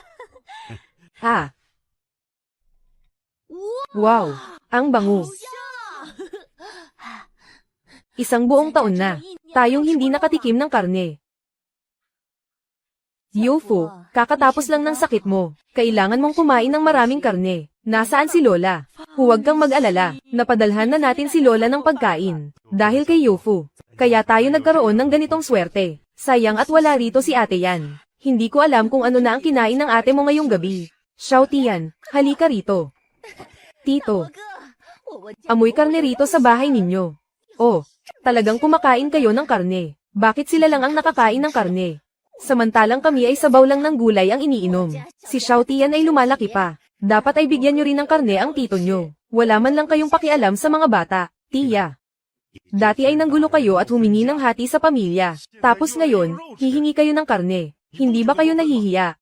Ha? Wow, ang bango. Isang buong taon na, tayong hindi nakatikim ng karne. Yufu, kakatapos lang ng sakit mo, kailangan mong kumain ng maraming karne. Nasaan si Lola? Huwag kang mag-alala, napadalhan na natin si Lola ng pagkain. Dahil kay Yufu, kaya tayo nagkaroon ng ganitong swerte. Sayang at wala rito si ate yan. Hindi ko alam kung ano na ang kinain ng ate mo ngayong gabi. Xiao Tian, halika rito. Tito, amoy karne rito sa bahay ninyo. Oh, talagang kumakain kayo ng karne. Bakit sila lang ang nakakain ng karne? Samantalang kami ay sabaw lang ng gulay ang iniinom. Si Xiao Tian ay lumalaki pa. Dapat ay bigyan nyo rin ng karne ang tito nyo. Wala man lang kayong pakialam sa mga bata, tiya. Dati ay nanggulo kayo at humingi ng hati sa pamilya. Tapos ngayon, hihingi kayo ng karne. Hindi ba kayo nahihiya?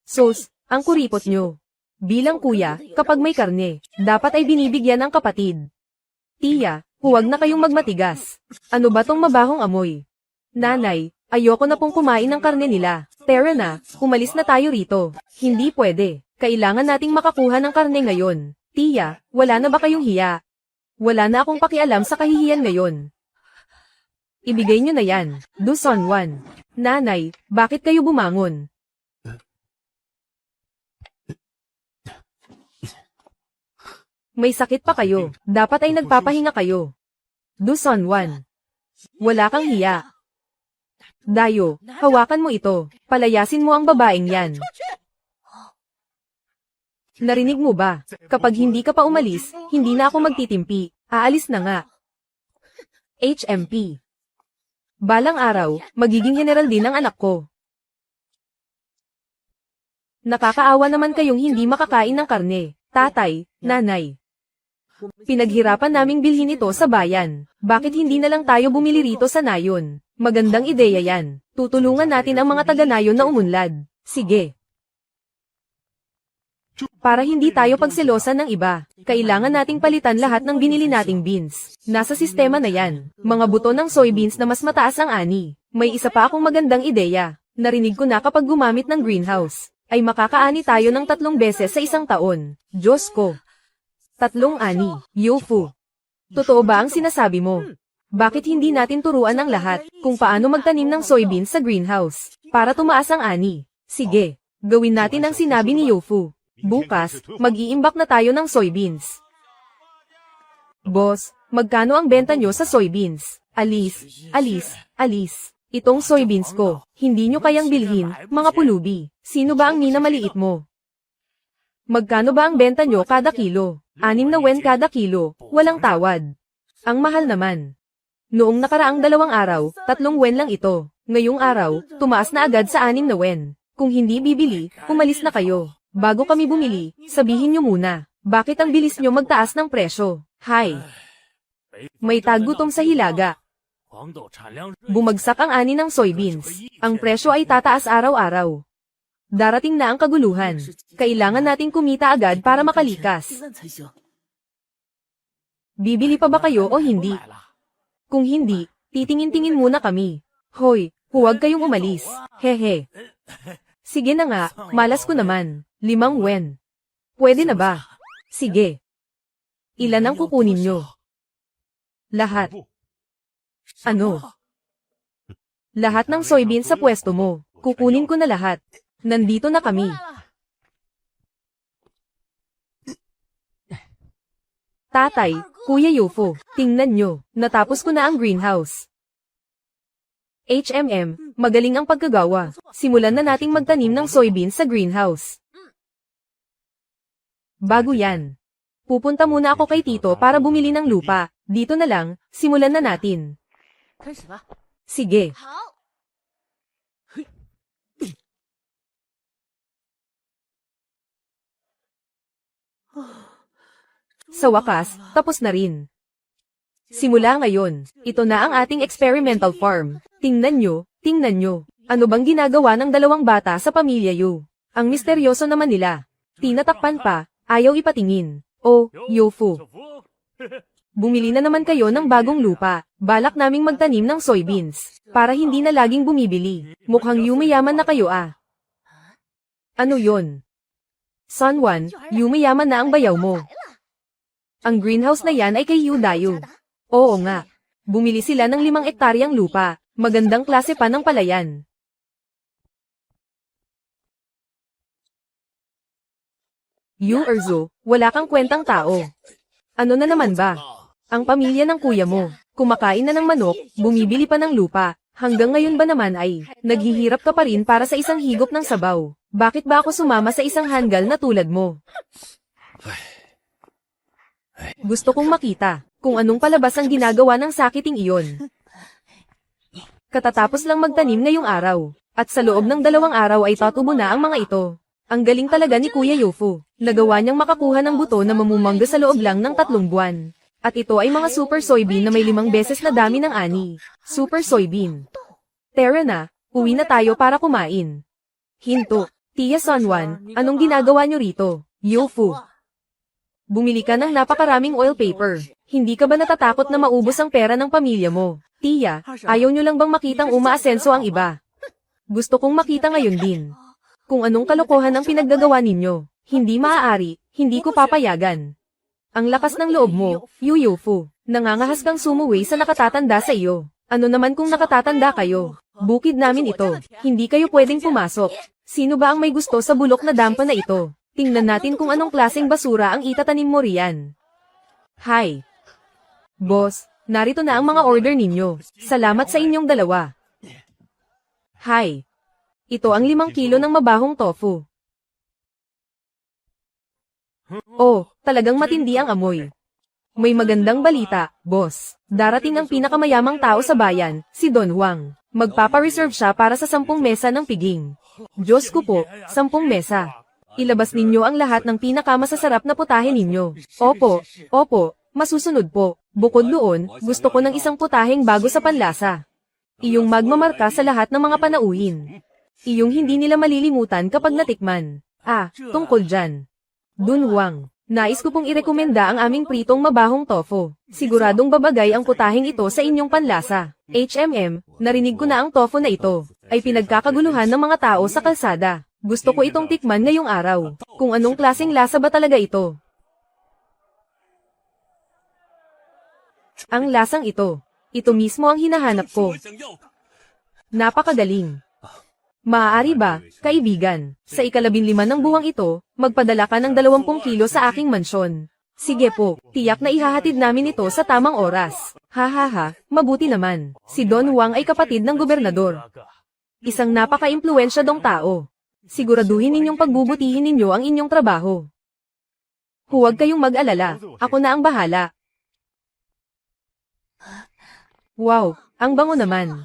Sos, ang kuripot nyo. Bilang kuya, kapag may karne, dapat ay binibigyan ng kapatid. Tiya, huwag na kayong magmatigas. Ano ba tong mabahong amoy? Nanay, ayoko na pong kumain ng karne nila. Tara na, umalis na tayo rito. Hindi pwede. Kailangan nating makakuha ng karne ngayon. Tiya, wala na ba kayong hiya? Wala na akong pakialam sa kahihiyan ngayon. Ibigay nyo na yan. Du Sonwan. Nanay, bakit kayo bumangon? May sakit pa kayo. Dapat ay nagpapahinga kayo. Du Sonwan. Wala kang hiya. Dayo, hawakan mo ito. Palayasin mo ang babaeng yan. Narinig mo ba? Kapag hindi ka pa umalis, hindi na ako magtitimpi. Aalis na nga. HMP. Balang araw, magiging general din ang anak ko. Nakakaawa naman kayong hindi makakain ng karne. Tatay, nanay. Pinaghirapan naming bilhin ito sa bayan. Bakit hindi na lang tayo bumili rito sa nayon? Magandang ideya yan. Tutulungan natin ang mga taga-nayon na umunlad. Sige. Para hindi tayo pagselosan ng iba, kailangan nating palitan lahat ng binili nating beans. Nasa sistema na yan. Mga buto ng soybeans na mas mataas ang ani. May isa pa akong magandang ideya. Narinig ko na kapag gumamit ng greenhouse, ay makakaani tayo ng 3 beses sa isang taon. Diyos ko. 3 ani. Yufu. Totoo ba ang sinasabi mo? Bakit hindi natin turuan ang lahat kung paano magtanim ng soybeans sa greenhouse para tumaas ang ani? Sige, gawin natin ang sinabi ni Yufu. Bukas, mag-iimbak na tayo ng soybeans. Boss, magkano ang benta nyo sa soybeans? Alis, alis, alis. Itong soybeans ko, hindi nyo kayang bilhin, mga pulubi. Sino ba ang minamaliit mo? Magkano ba ang benta nyo kada kilo? 6 na wen kada kilo, walang tawad. Ang mahal naman. Noong nakaraang 2 araw, 3 wen lang ito. Ngayong araw, tumaas na agad sa 6 na wen. Kung hindi bibili, umalis na kayo. Bago kami bumili, sabihin nyo muna, bakit ang bilis nyo magtaas ng presyo? Hay! May tagutom sa Hilaga. Bumagsak ang ani ng soybeans. Ang presyo ay tataas araw-araw. Darating na ang kaguluhan. Kailangan nating kumita agad para makalikas. Bibili pa ba kayo o hindi? Kung hindi, titingin-tingin muna kami. Hoy, huwag kayong umalis. Hehe. Sige na nga, malas ko naman. 5 wen. Pwede na ba? Sige. Ilan ang kukunin nyo? Lahat. Ano? Lahat ng soybeans sa pwesto mo. Kukunin ko na lahat. Nandito na kami. Tatay, Kuya Yufu, tingnan nyo. Natapos ko na ang greenhouse. magaling ang pagkagawa. Simulan na nating magtanim ng soybeans sa greenhouse. Bago yan, pupunta muna ako kay Tito para bumili ng lupa. Dito na lang, simulan na natin. Sige. Sa wakas, tapos na rin. Simula ngayon, ito na ang ating experimental farm. Tingnan nyo. Ano bang ginagawa ng dalawang bata sa pamilya Yu? Ang misteryoso naman nila. Tinatakpan pa, ayaw ipatingin. Oh, Yofu. Bumili na naman kayo ng bagong lupa. Balak naming magtanim ng soybeans. Para hindi na laging bumibili. Mukhang yumayaman na kayo ah. Ano yon? Sunwan, yumayaman na ang bayaw mo. Ang greenhouse na yan ay kay Yu Dayu. Oo nga. Bumili sila ng 5 ektaryang lupa. Magandang klase pa ng palayan. Yu Erzo, wala kang kwentang tao. Ano na naman ba? Ang pamilya ng kuya mo, kumakain na ng manok, bumibili pa ng lupa. Hanggang ngayon ba naman ay, naghihirap ka pa rin para sa isang higop ng sabaw. Bakit ba ako sumama sa isang hanggal na tulad mo? Gusto kong makita kung anong palabas ang ginagawa ng sakiting iyon. Katatapos lang magtanim ngayong araw, at sa loob ng 2 araw ay tatubo na ang mga ito. Ang galing talaga ni Kuya Yofu. Nagawa niyang makakuha ng buto na mamumangga sa loob lang ng 3 buwan. At ito ay mga super soybean na may 5 beses na dami ng ani. Super soybean. Tara na, uwi na tayo para kumain. Hinto, Tia Sunwan, anong ginagawa niyo rito? Yofu. Bumili ka ng napakaraming oil paper. Hindi ka ba natatakot na maubos ang pera ng pamilya mo? Tia, ayaw niyo lang bang makitang umaasenso ang iba? Gusto kong makita ngayon din. Kung anong kalokohan ang pinaggagawa ninyo. Hindi maaari, hindi ko papayagan. Ang lakas ng loob mo, Yu Yofu. Nangangahas kang sumuwi sa nakatatanda sa iyo. Ano naman kung nakatatanda kayo? Bukid namin ito. Hindi kayo pwedeng pumasok. Sino ba ang may gusto sa bulok na dampa na ito? Tingnan natin kung anong klaseng basura ang itatanim mo riyan. Hi. Boss, narito na ang mga order ninyo. Salamat sa inyong dalawa. Hi. Ito ang 5 kilo ng mabahong tofu. Oh, talagang matindi ang amoy. May magandang balita, boss. Darating ang pinakamayamang tao sa bayan, si Don Juan. Magpapa-reserve siya para sa 10 mesa ng piging. Diyos ko po, 10 mesa. Ilabas ninyo ang lahat ng pinakamasasarap na putahe ninyo. Opo, masusunod po. Bukod doon, gusto ko ng isang putaheng bago sa panlasa. Iyong magmamarka sa lahat ng mga panauhin. Iyong hindi nila malilimutan kapag natikman. Tungkol dyan. Dun Juan, nais ko pong irekomenda ang aming pritong mabahong tofu. Siguradong babagay ang putaheng ito sa inyong panlasa. Narinig ko na ang tofu na ito ay pinagkakaguluhan ng mga tao sa kalsada. Gusto ko itong tikman ngayong araw. Kung anong klaseng lasa ba talaga ito? Ang lasang ito. Ito mismo ang hinahanap ko. Napakagaling. Maaari ba, kaibigan, sa 15 ng buwang ito, magpadala ka ng 20 kilo sa aking mansyon? Sige po, tiyak na ihahatid namin ito sa tamang oras. Mabuti naman. Si Don Juan ay kapatid ng gobernador. Isang napaka-impluwensyadong tao. Siguraduhin ninyong pagbubutihin ninyo ang inyong trabaho. Huwag kayong mag-alala, ako na ang bahala. Wow, ang bango naman.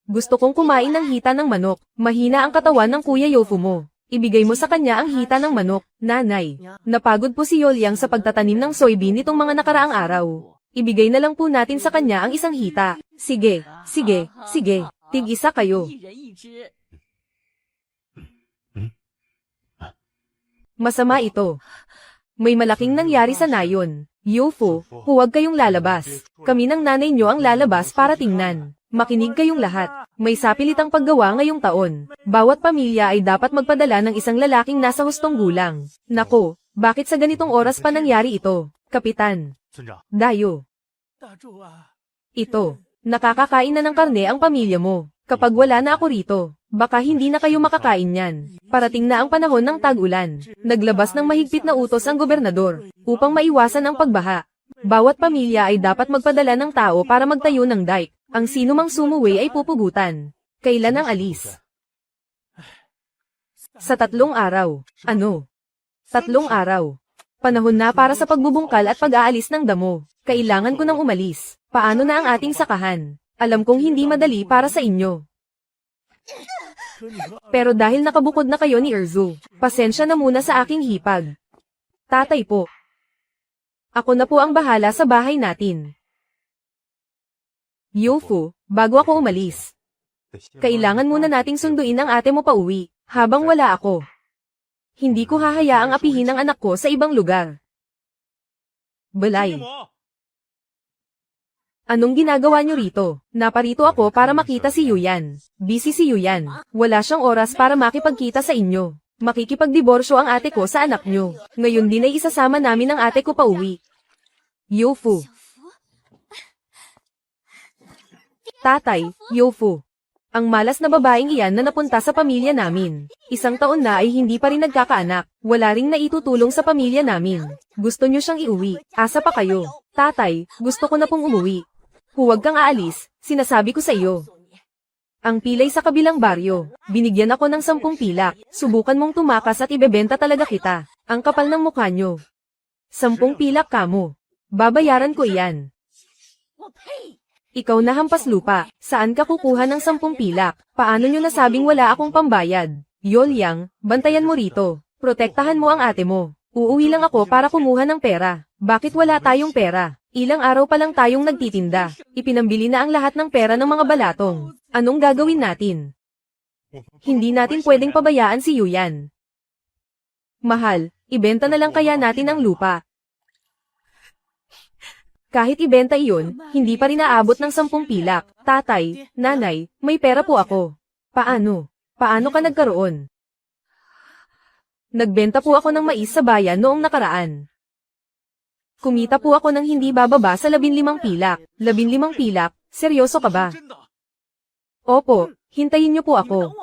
Gusto kong kumain ng hita ng manok. Mahina ang katawan ng Kuya Yofu mo. Ibigay mo sa kanya ang hita ng manok, nanay. Napagod po si Yolyang sa pagtatanim ng soybean nitong mga nakaraang araw. Ibigay na lang po natin sa kanya ang isang hita. Sige. Tig-isa kayo. Masama ito. May malaking nangyari sa nayon. Yofu, huwag kayong lalabas. Kami ng nanay nyo ang lalabas para tingnan. Makinig kayong lahat. May sapilitang paggawa ngayong taon. Bawat pamilya ay dapat magpadala ng isang lalaking nasa hustong gulang. Nako, bakit sa ganitong oras pa nangyari ito? Kapitan. Dayo. Ito, nakakakain na ng karne ang pamilya mo. Kapag wala na ako rito, baka hindi na kayo makakain yan. Parating na ang panahon ng tag-ulan. Naglabas ng mahigpit na utos ang gobernador, upang maiwasan ang pagbaha. Bawat pamilya ay dapat magpadala ng tao para magtayo ng dike. Ang sinumang sumuwi ay pupugutan. Kailan ang alis? Sa 3 araw. Ano? 3 araw. Panahon na para sa pagbubungkal at pag-aalis ng damo. Kailangan ko nang umalis. Paano na ang ating sakahan? Alam kong hindi madali para sa inyo. Pero dahil nakabukod na kayo ni Erzu, pasensya na muna sa aking hipag. Tatay po. Ako na po ang bahala sa bahay natin. Yofu, bago ako umalis, kailangan muna nating sunduin ang ate mo pauwi, habang wala ako. Hindi ko hahayaang apihin ang anak ko sa ibang lugar. Balay. Anong ginagawa niyo rito? Naparito ako para makita si Yuyan. Busy si Yuyan. Wala siyang oras para makipagkita sa inyo. Makikipagdiborsyo ang ate ko sa anak niyo. Ngayon din ay isasama namin ang ate ko pauwi. Yofu. Tatay, Yofu. Ang malas na babaeng iyan na napunta sa pamilya namin. 1 taon na ay hindi pa rin nagkakaanak. Wala ring naitutulong sa pamilya namin. Gusto niyo siyang iuwi. Asa pa kayo? Tatay, gusto ko na pong umuwi. Huwag kang aalis, sinasabi ko sa iyo. Ang pilay sa kabilang baryo. Binigyan ako ng 10 pilak. Subukan mong tumakas at ibebenta talaga kita. Ang kapal ng mukha niyo. 10 pilak kamo. Babayaran ko iyan. Ikaw na hampas lupa, saan ka kukuha ng 10 pilak? Paano nyo nasabing wala akong pambayad? Yolyang, bantayan mo rito. Protektahan mo ang ate mo. Uuwi lang ako para kumuha ng pera. Bakit wala tayong pera? Ilang araw pa lang tayong nagtitinda. Ipinambili na ang lahat ng pera ng mga balatong. Anong gagawin natin? Hindi natin pwedeng pabayaan si Yuyan. Mahal, ibenta na lang kaya natin ang lupa. Kahit ibenta iyon, hindi pa rin aabot ng 10 pilak. Tatay, nanay, may pera po ako. Paano? Paano ka nagkaroon? Nagbenta po ako ng mais sa bayan noong nakaraan. Kumita po ako ng hindi bababa sa 15 pilak. 15 pilak? Seryoso ka ba? Opo, hintayin niyo po ako.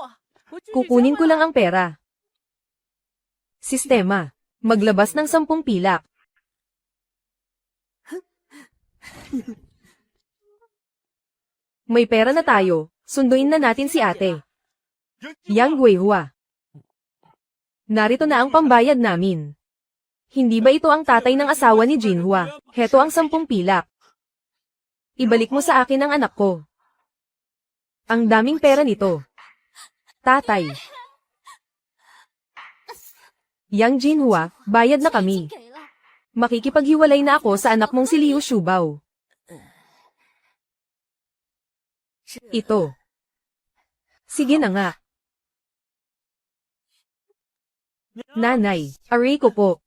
Kukunin ko lang ang pera. Sistema. Maglabas ng 10 pilak. May pera na tayo, sunduin na natin si ate. Yang Guihua. Narito na ang pambayad namin. Hindi ba ito ang tatay ng asawa ni Jinhua? Heto ang 10 pilak. Ibalik mo sa akin ang anak ko. Ang daming pera nito. Tatay. Yang Jinhua, bayad na kami. Makikipaghiwalay na ako sa anak mong si Liu Shubao. Ito. Sige na nga. Nanay, aray ko po.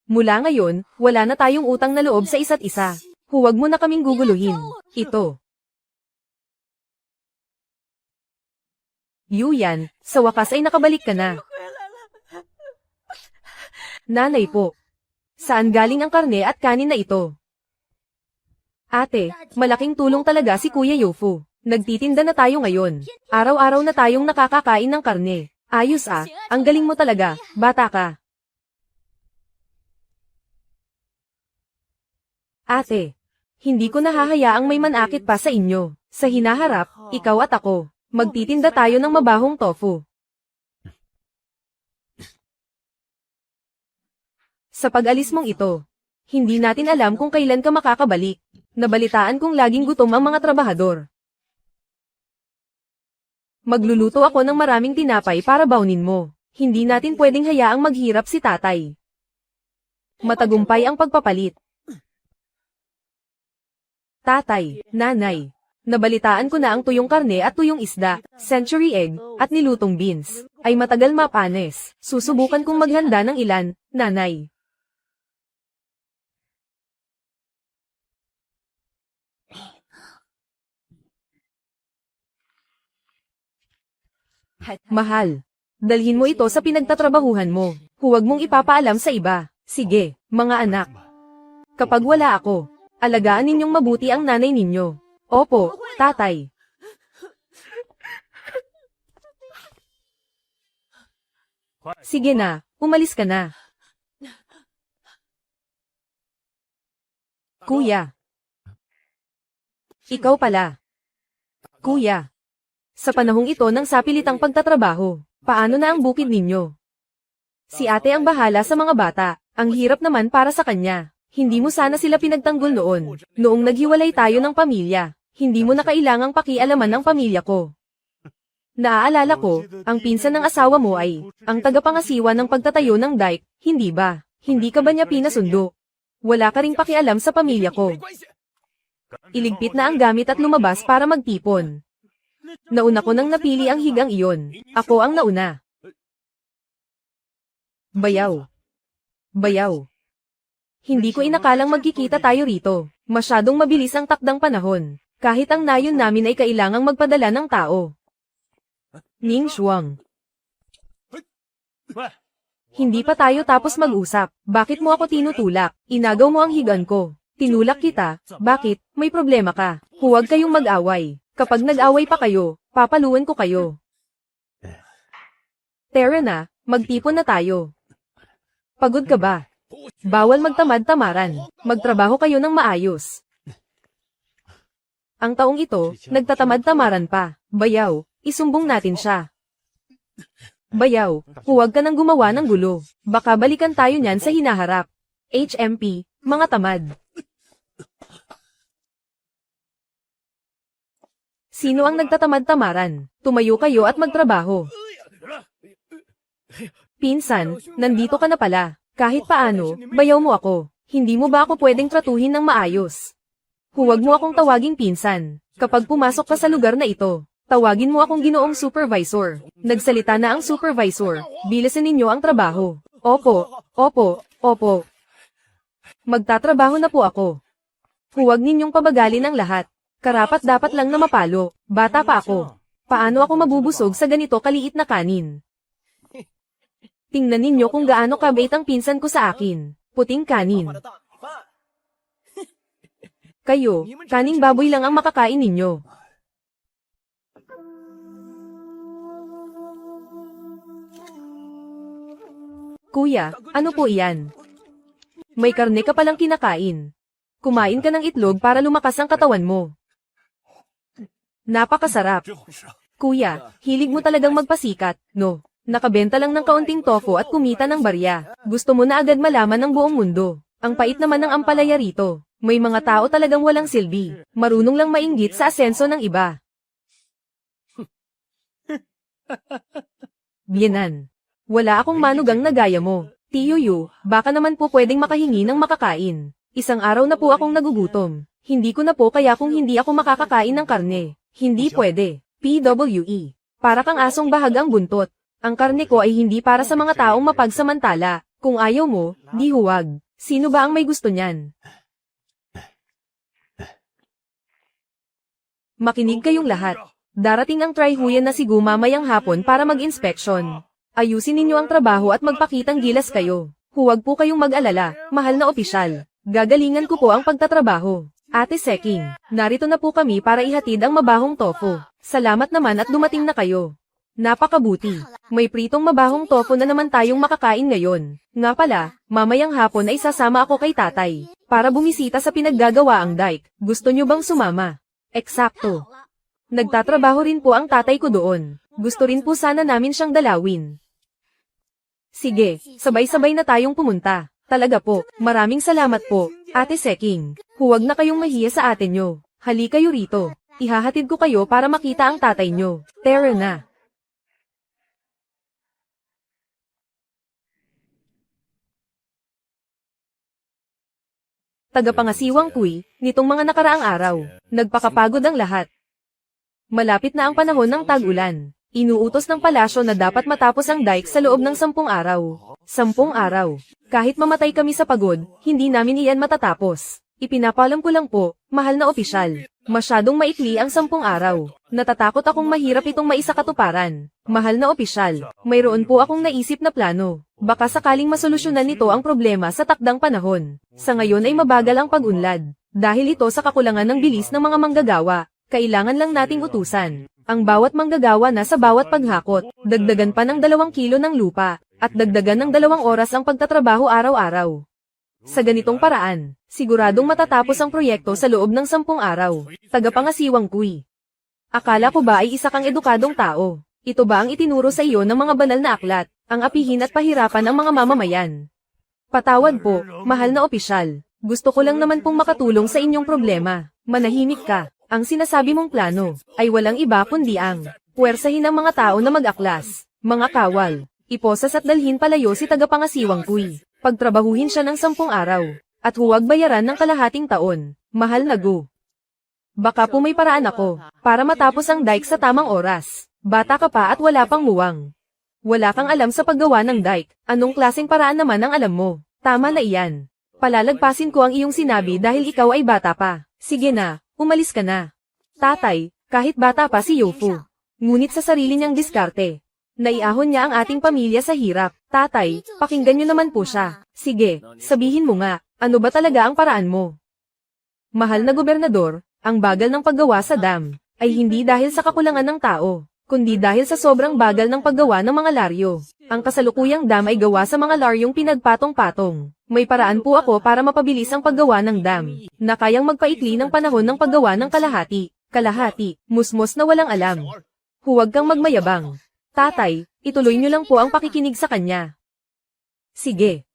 Mula ngayon, wala na tayong utang na loob sa isa't isa. Huwag mo na kaming guguluhin. Ito. Yuyan, sa wakas ay nakabalik ka na. Nanay po. Saan galing ang karne at kanin na ito? Ate, malaking tulong talaga si Kuya Yofu. Nagtitinda na tayo ngayon. Araw-araw na tayong nakakakain ng karne. Ayos ah, ang galing mo talaga, bata ka. Ate, hindi ko nahahayaang may manakit pa sa inyo. Sa hinaharap, ikaw at ako, magtitinda tayo ng mabahong tofu. Sa pag-alis mong ito, hindi natin alam kung kailan ka makakabalik. Nabalitaan kong laging gutom ang mga trabahador. Magluluto ako ng maraming tinapay para baunin mo. Hindi natin pwedeng hayaang maghirap si tatay. Matagumpay ang pagpapalit. Tatay, nanay, nabalitaan ko na ang tuyong karne at tuyong isda, century egg, at nilutong beans, ay matagal mapanes. Susubukan kong maghanda ng ilan, nanay. Mahal, dalhin mo ito sa pinagtatrabahuhan mo. Huwag mong ipapaalam sa iba. Sige, mga anak. Kapag wala ako, alagaan ninyong mabuti ang nanay ninyo. Opo, tatay. Sige na, umalis ka na. Kuya, Ikaw pala. Kuya. Sa panahong ito ng sapilitang pagtatrabaho, paano na ang bukid ninyo? Si ate ang bahala sa mga bata, ang hirap naman para sa kanya. Hindi mo sana sila pinagtanggol noon. Noong naghiwalay tayo ng pamilya, hindi mo na kailangang pakialaman ng pamilya ko. Naaalala ko, ang pinsan ng asawa mo ay, ang tagapangasiwa ng pagtatayo ng dike, hindi ba? Hindi ka ba niya pinasundo? Wala ka ring pakialam sa pamilya ko. Iligpit na ang gamit at lumabas para magtipon. Nauna ko nang napili ang higang iyon. Ako ang nauna. Bayaw. Bayaw. Hindi ko inakalang magkikita tayo rito. Masyadong mabilis ang takdang panahon. Kahit ang nayon namin ay kailangang magpadala ng tao. Ning Shuang. Hindi pa tayo tapos mag-usap. Bakit mo ako tinutulak? Inagaw mo ang higan ko. Tinulak kita. Bakit? May problema ka. Huwag kayong mag-away. Kapag nag-away pa kayo, papaluan ko kayo. Tara na, magtipon na tayo. Pagod ka ba? Bawal magtamad-tamaran. Magtrabaho kayo ng maayos. Ang taong ito, nagtatamad-tamaran pa. Bayaw, isumbong natin siya. Bayaw, huwag ka nang gumawa ng gulo. Baka balikan tayo niyan sa hinaharap. HMP, mga tamad. Sino ang nagtatamad-tamaran? Tumayo kayo at magtrabaho. Pinsan, nandito ka na pala. Kahit paano, bayaw mo ako. Hindi mo ba ako pwedeng tratuhin ng maayos? Huwag mo akong tawaging pinsan. Kapag pumasok ka sa lugar na ito, tawagin mo akong ginoong supervisor. Nagsalita na ang supervisor. Bilisan ninyo ang trabaho. Opo, opo, opo. Magtatrabaho na po ako. Huwag ninyong pabagalin ang lahat. Karapat dapat lang na mapalo. Bata pa ako. Paano ako mabubusog sa ganito kaliit na kanin? Tingnan ninyo kung gaano kabait ang pinsan ko sa akin. Puting kanin. Kayo, kaning baboy lang ang makakain ninyo. Kuya, ano po iyan? May karne ka palang kinakain. Kumain ka ng itlog para lumakas ang katawan mo. Napakasarap. Kuya, hilig mo talagang magpasikat, no? Nakabenta lang ng kaunting tofu at kumita ng barya. Gusto mo na agad malaman ng buong mundo. Ang pait naman ng ampalaya rito. May mga tao talagang walang silbi. Marunong lang mainggit sa asenso ng iba. Bienan. Wala akong manugang na gaya mo. Tiyo Yu, baka naman po pwedeng makahingi ng makakain. Isang araw na po akong nagugutom. Hindi ko na po kaya kung hindi ako makakakain ng karne. Hindi pwede. PWE. Para kang asong bahag ang buntot. Ang karne ko ay hindi para sa mga taong mapagsamantala. Kung ayaw mo, di huwag. Sino ba ang may gusto niyan? Makinig kayong lahat. Darating ang Trihuyan na Sigu mamayang hapon para mag-inspeksyon. Ayusin ninyo ang trabaho at magpakitang gilas kayo. Huwag po kayong mag-alala, mahal na opisyal. Gagalingan ko po ang pagtatrabaho. Ate Seking, narito na po kami para ihatid ang mabahong tofu. Salamat naman at dumating na kayo. Napakabuti. May pritong mabahong tofu na naman tayong makakain ngayon. Nga pala, mamayang hapon ay sasama ako kay tatay. Para bumisita sa pinaggagawa ang dike. Gusto nyo bang sumama? Eksakto. Nagtatrabaho rin po ang tatay ko doon. Gusto rin po sana namin siyang dalawin. Sige, sabay-sabay na tayong pumunta. Talaga po, maraming salamat po, Ate Seking. Huwag na kayong mahiya sa atin nyo. Hali kayo rito. Ihahatid ko kayo para makita ang tatay nyo. Tara na. Tagapangasiwang Kui, nitong mga nakaraang araw, nagpakapagod ang lahat. Malapit na ang panahon ng tag-ulan. Inuutos ng palasyo na dapat matapos ang dike sa loob ng 10 araw. 10 araw. Kahit mamatay kami sa pagod, hindi namin iyan matatapos. Ipinapalam ko lang po, mahal na opisyal. Masyadong maikli ang 10 araw. Natatakot akong mahirap itong maisakatuparan. Mahal na opisyal, mayroon po akong naisip na plano. Baka sakaling masolusyonan nito ang problema sa takdang panahon. Sa ngayon ay mabagal ang pag-unlad. Dahil ito sa kakulangan ng bilis ng mga manggagawa, kailangan lang nating utusan ang bawat manggagawa na sa bawat paghakot, dagdagan pa ng 2 kilo ng lupa, at dagdagan ng 2 oras ang pagtatrabaho araw-araw. Sa ganitong paraan, Siguradong matatapos ang proyekto sa loob ng 10 araw. Tagapangasiwang Kui. Akala ko ba ay isa kang edukadong tao? Ito ba ang itinuro sa iyo ng mga banal na aklat, ang apihin at pahirapan ng mga mamamayan? Patawad po, mahal na opisyal. Gusto ko lang naman pong makatulong sa inyong problema. Manahimik ka. Ang sinasabi mong plano ay walang iba kundi ang puwersahin ng mga tao na mag-aklas, mga kawal, iposas at dalhin palayo si tagapangasiwang Kui. Pagtrabahuhin siya ng 10 araw, at huwag bayaran ng kalahating taon. Mahal na Gu. Baka po may paraan ako, para matapos ang dike sa tamang oras. Bata ka pa at wala pang muwang. Wala kang alam sa paggawa ng dike, anong klaseng paraan naman ang alam mo? Tama na iyan. Palalagpasin ko ang iyong sinabi dahil ikaw ay bata pa. Sige na. Umalis ka na. Tatay, kahit bata pa si Youfu. Ngunit sa sarili niyang diskarte. Naiahon niya ang ating pamilya sa hirap. Tatay, pakinggan niyo naman po siya. Sige, sabihin mo nga, ano ba talaga ang paraan mo? Mahal na gobernador, ang bagal ng paggawa sa dam, ay hindi dahil sa kakulangan ng tao, kundi dahil sa sobrang bagal ng paggawa ng mga laryo. Ang kasalukuyang dam ay gawa sa mga laryong pinagpatong-patong. May paraan po ako para mapabilis ang paggawa ng dam, na kayang magpaikli ng panahon ng paggawa ng kalahati. Kalahati, musmos na walang alam. Huwag kang magmayabang. Tatay, ituloy niyo lang po ang pakikinig sa kanya. Sige.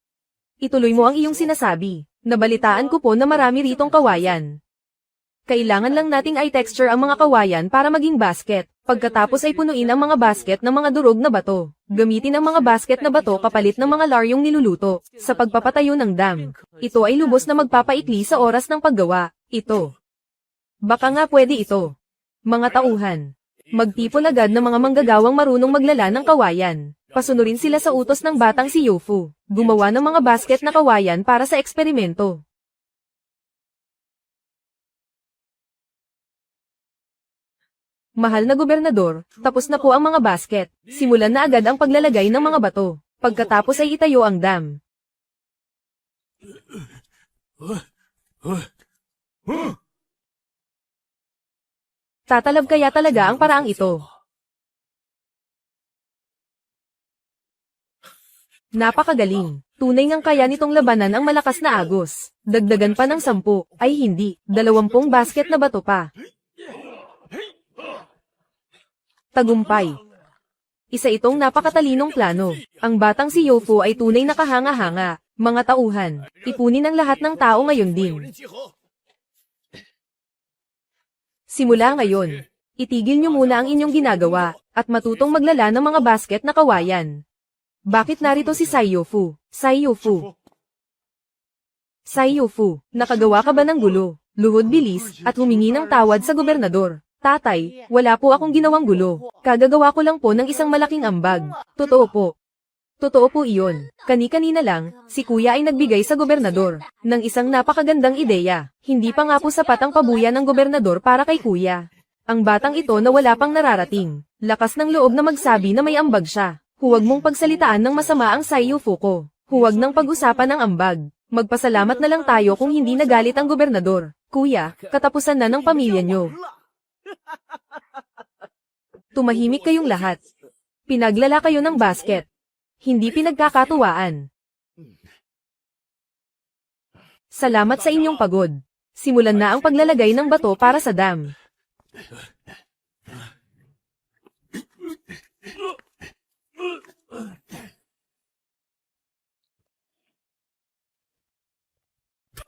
Ituloy mo ang iyong sinasabi. Nabalitaan ko po na marami ritong kawayan. Kailangan lang nating i-texture ang mga kawayan para maging basket. Pagkatapos ay punuin ang mga basket ng mga durog na bato. Gamitin ang mga basket na bato kapalit ng mga laryong niluluto sa pagpapatayo ng dam. Ito ay lubos na magpapaikli sa oras ng paggawa. Ito. Baka nga pwede ito. Mga tauhan. Magtipon agad ng mga manggagawang marunong maglala ng kawayan. Pasunurin sila sa utos ng batang si Youfu. Gumawa ng mga basket na kawayan para sa eksperimento. Mahal na gobernador, tapos na po ang mga basket. Simulan na agad ang paglalagay ng mga bato. Pagkatapos ay itayo ang dam. Tatalab kaya talaga ang paraang ito. Napakagaling. Tunay ngang kaya nitong labanan ang malakas na agos. Dagdagan pa ng 10, ay hindi, 20 basket na bato pa. Tagumpay. Isa itong napakatalinong plano. Ang batang si Youfu ay tunay na kahanga-hanga. Mga tauhan, ipunin ang lahat ng tao ngayon din. Simula ngayon, itigil niyo muna ang inyong ginagawa, at matutong maglala ng mga basket na kawayan. Bakit narito si Sai Youfu? Sai Youfu. Sai Youfu, nakagawa ka ba ng gulo, luhod bilis, at humingi ng tawad sa gobernador? Tatay, wala po akong ginawang gulo. Kagagawa ko lang po ng isang malaking ambag. Totoo po. Totoo po iyon. Kani-kanina lang, si kuya ay nagbigay sa gobernador ng isang napakagandang ideya. Hindi pa nga po sapat ang pabuya ng gobernador para kay kuya. Ang batang ito na wala pang nararating. Lakas ng loob na magsabi na may ambag siya. Huwag mong pagsalitaan ng masama ang Sai Youfu ko. Huwag nang pag-usapan ng ambag. Magpasalamat na lang tayo kung hindi nagalit ang gobernador. Kuya, katapusan na ng pamilya nyo. Tumahimik kayong lahat. Pinaglala kayo ng basket. Hindi pinagkakatuwaan. Salamat sa inyong pagod. Simulan na ang paglalagay ng bato para sa dam.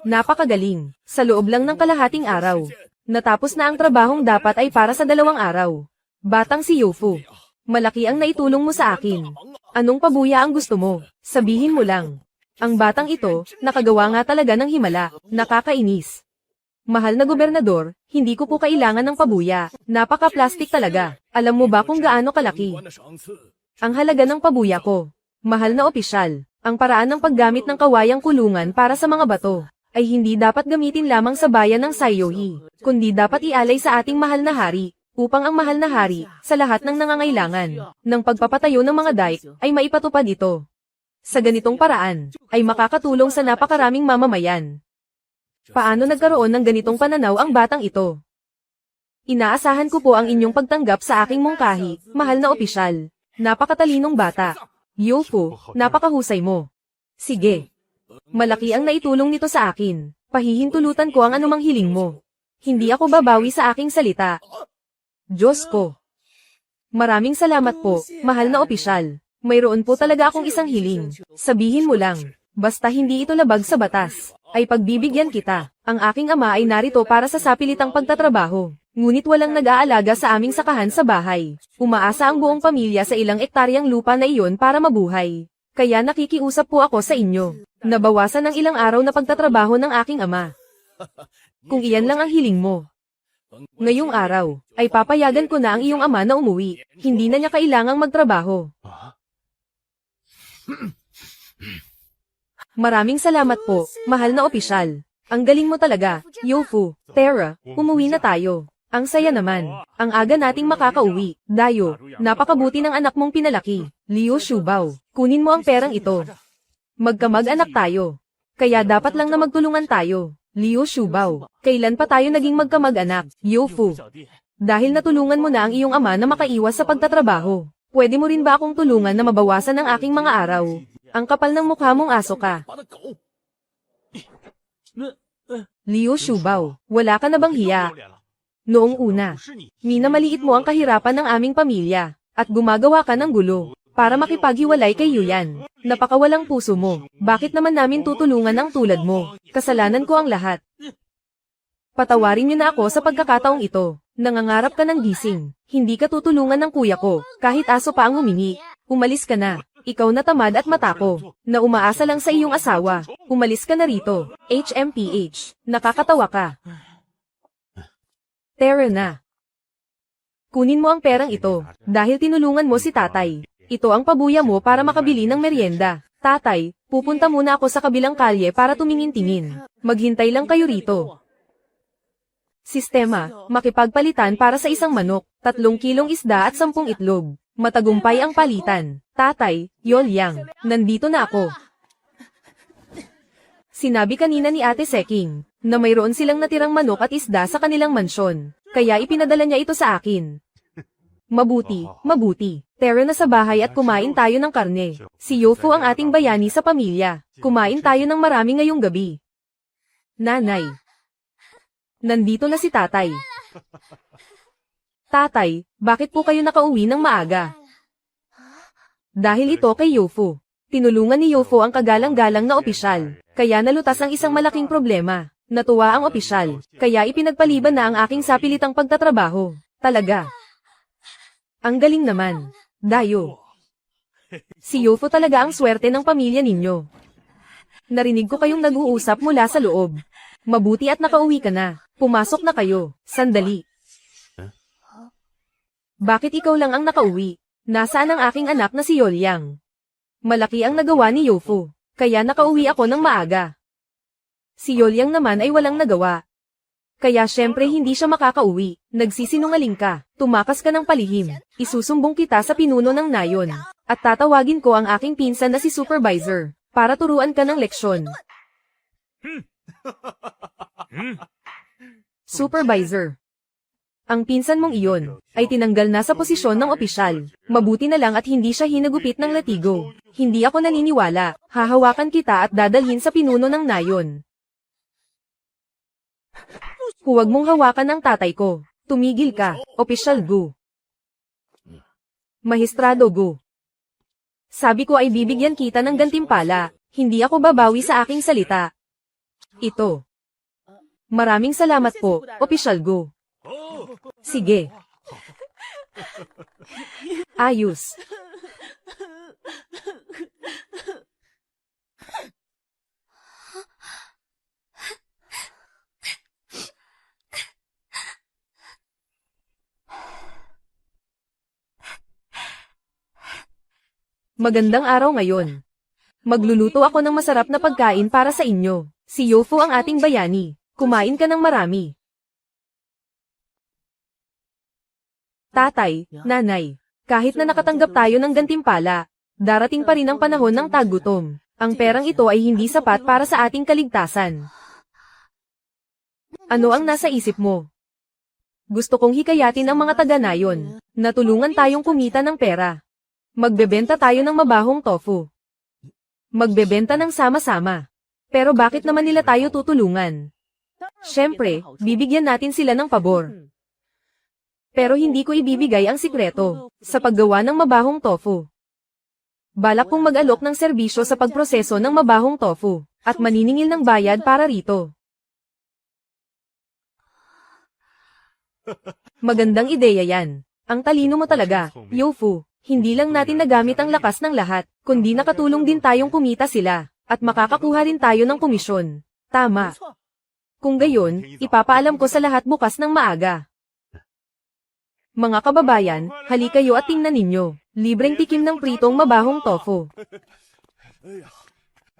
Napakagaling. Sa loob lang ng kalahating araw. Natapos na ang trabahong dapat ay para sa 2 araw. Batang si Youfu. Malaki ang naitulong mo sa akin. Anong pabuya ang gusto mo? Sabihin mo lang. Ang batang ito, nakagawa nga talaga ng himala. Nakakainis. Mahal na gobernador, hindi ko po kailangan ng pabuya. Napaka-plastic talaga. Alam mo ba kung gaano kalaki ang halaga ng pabuya ko? Mahal na opisyal, ang paraan ng paggamit ng kawayang kulungan para sa mga bato ay hindi dapat gamitin lamang sa bayan ng Sayohi, kundi dapat ialay sa ating mahal na hari, upang ang mahal na hari, sa lahat ng nangangailangan ng pagpapatayo ng mga dike, ay maipatupad ito. Sa ganitong paraan, ay makakatulong sa napakaraming mamamayan. Paano nagkaroon ng ganitong pananaw ang batang ito? Inaasahan ko po ang inyong pagtanggap sa aking mungkahi, mahal na opisyal. Napakatalinong bata. Youfu, napakahusay mo. Sige. Malaki ang naitulong nito sa akin. Pahihintulutan ko ang anumang hiling mo. Hindi ako babawi sa aking salita. Diyos ko. Maraming salamat po, mahal na opisyal. Mayroon po talaga akong isang hiling. Sabihin mo lang, basta hindi ito labag sa batas, ay pagbibigyan kita. Ang aking ama ay narito para sa sapilitang pagtatrabaho. Ngunit walang nag-aalaga sa aming sakahan sa bahay. Umaasa ang buong pamilya sa ilang ektaryang lupa na iyon para mabuhay. Kaya nakikiusap po ako sa inyo. Nabawasan ng ilang araw na pagtatrabaho ng aking ama. Kung iyan lang ang hiling mo. Ngayong araw, ay papayagan ko na ang iyong ama na umuwi. Hindi na niya kailangang magtrabaho. Maraming salamat po, mahal na opisyal. Ang galing mo talaga, Yofu. Tara, umuwi na tayo. Ang saya naman. Ang aga nating makakauwi. Dayo, napakabuti ng anak mong pinalaki. Liu Shubao, kunin mo ang perang ito. Magkamag-anak tayo. Kaya dapat lang na magtulungan tayo. Liu Shubao, kailan pa tayo naging magkamag-anak? Yofu, dahil natulungan mo na ang iyong ama na makaiwas sa pagtatrabaho. Pwede mo rin ba akong tulungan na mabawasan ang aking mga araw? Ang kapal ng mukha mong aso ka. Liu Shubao, wala ka na bang hiya? Noong una, minamaliit mo ang kahirapan ng aming pamilya, at gumagawa ka ng gulo, para makipaghiwalay kay Yuyan. Napakawalang puso mo, bakit naman namin tutulungan ang tulad mo? Kasalanan ko ang lahat. Patawarin niyo na ako sa pagkakataong ito. Nangangarap ka ng gising, hindi ka tutulungan ng kuya ko, kahit aso pa ang humingi. Umalis ka na. Ikaw na tamad at matako, na umaasa lang sa iyong asawa. Umalis ka na rito. HMPH, nakakatawa ka. Tara na. Kunin mo ang perang ito, dahil tinulungan mo si tatay. Ito ang pabuya mo para makabili ng merienda. Tatay, pupunta muna ako sa kabilang kalye para tumingin-tingin. Maghintay lang kayo rito. Sistema, makipagpalitan para sa isang manok, 3 kilong isda at 10 itlog. Matagumpay ang palitan. Tatay, Yolyang, nandito na ako. Sinabi kanina ni Ate Seking, na mayroon silang natirang manok at isda sa kanilang mansyon, kaya ipinadala niya ito sa akin. Mabuti, mabuti. Tara na sa bahay at kumain tayo ng karne. Si Yofu ang ating bayani sa pamilya. Kumain tayo ng marami ngayong gabi. Nanay. Nandito na si tatay. Tatay, bakit po kayo nakauwi ng maaga? Dahil ito kay Yofu. Tinulungan ni Yofu ang kagalang-galang na opisyal, kaya nalutas ang isang malaking problema. Natuwa ang opisyal, kaya ipinagpaliban na ang aking sapilitang pagtatrabaho. Talaga. Ang galing naman. Dayo. Si Yofu talaga ang swerte ng pamilya ninyo. Narinig ko kayong nag-uusap mula sa loob. Mabuti at nakauwi ka na. Pumasok na kayo. Sandali. Bakit ikaw lang ang nakauwi? Nasaan ang aking anak na si Yolyang? Malaki ang nagawa ni Yofu, kaya nakauwi ako ng maaga. Si Yolyang naman ay walang nagawa. Kaya syempre hindi siya makakauwi. Nagsisinungaling ka. Tumakas ka ng palihim. Isusumbong kita sa pinuno ng nayon. At tatawagin ko ang aking pinsan na si supervisor, para turuan ka ng leksyon. Supervisor. Ang pinsan mong iyon, ay tinanggal na sa posisyon ng opisyal. Mabuti na lang at hindi siya hinagupit ng latigo. Hindi ako naniniwala. Hahawakan kita at dadalhin sa pinuno ng nayon. Huwag mong hawakan ang tatay ko. Tumigil ka, Opisyal Gu. Mahistrado Gu. Sabi ko ay bibigyan kita ng gantimpala. Hindi ako babawi sa aking salita. Ito. Maraming salamat po, Opisyal Gu. Sige. Ayos. Magandang araw ngayon. Magluluto ako ng masarap na pagkain para sa inyo. Si Yofu ang ating bayani. Kumain ka ng marami. Tatay, nanay, kahit na nakatanggap tayo ng gantimpala, darating pa rin ang panahon ng tagutom. Ang perang ito ay hindi sapat para sa ating kaligtasan. Ano ang nasa isip mo? Gusto kong hikayatin ang mga taga-nayon, na tulungan tayong kumita ng pera. Magbebenta tayo ng mabahong tofu. Magbebenta ng sama-sama. Pero bakit naman nila tayo tutulungan? Siyempre, bibigyan natin sila ng pabor. Pero hindi ko ibibigay ang sikreto sa paggawa ng mabahong tofu. Balak kong mag-alok ng serbisyo sa pagproseso ng mabahong tofu at maniningil ng bayad para rito. Magandang ideya yan. Ang talino mo talaga, Yofu. Hindi lang natin nagamit ang lakas ng lahat, kundi nakatulong din tayong kumita sila, at makakakuha rin tayo ng komisyon. Tama. Kung gayon, ipapaalam ko sa lahat bukas ng maaga. Mga kababayan, hali kayo at tingnan ninyo. Libreng tikim ng pritong mabahong tofu.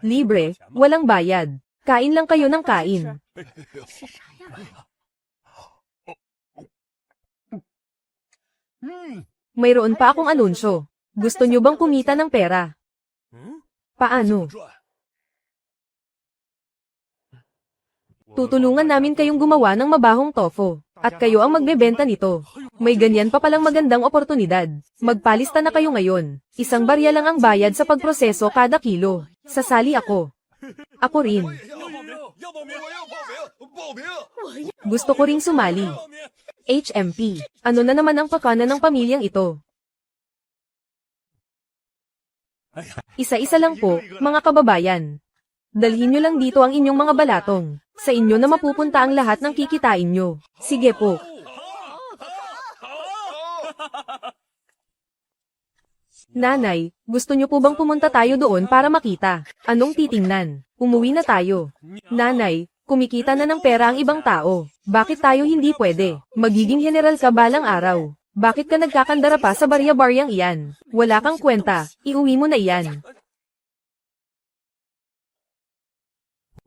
Libre, walang bayad. Kain lang kayo ng kain. Mayroon pa akong anunsyo. Gusto nyo bang kumita ng pera? Paano? Tutulungan namin kayong gumawa ng mabahong tofu, at kayo ang magbebenta nito. May ganyan pa palang magandang oportunidad. Magpalista na kayo ngayon. 1 barya lang ang bayad sa pagproseso kada kilo. Sasali ako. Ako rin. Gusto ko ring sumali. HMP. Ano na naman ang pakana ng pamilyang ito? Isa-isa lang po, mga kababayan. Dalhin nyo lang dito ang inyong mga balatong. Sa inyo na mapupunta ang lahat ng kikitain nyo. Sige po. Nanay, gusto nyo po bang pumunta tayo doon para makita? Anong titingnan? Umuwi na tayo. Nanay, kumikita na ng pera ang ibang tao. Bakit tayo hindi pwede? Magiging general ka balang araw. Bakit ka nagkakandara pa sa barya-baryang iyan? Wala kang kwenta, iuwi mo na iyan.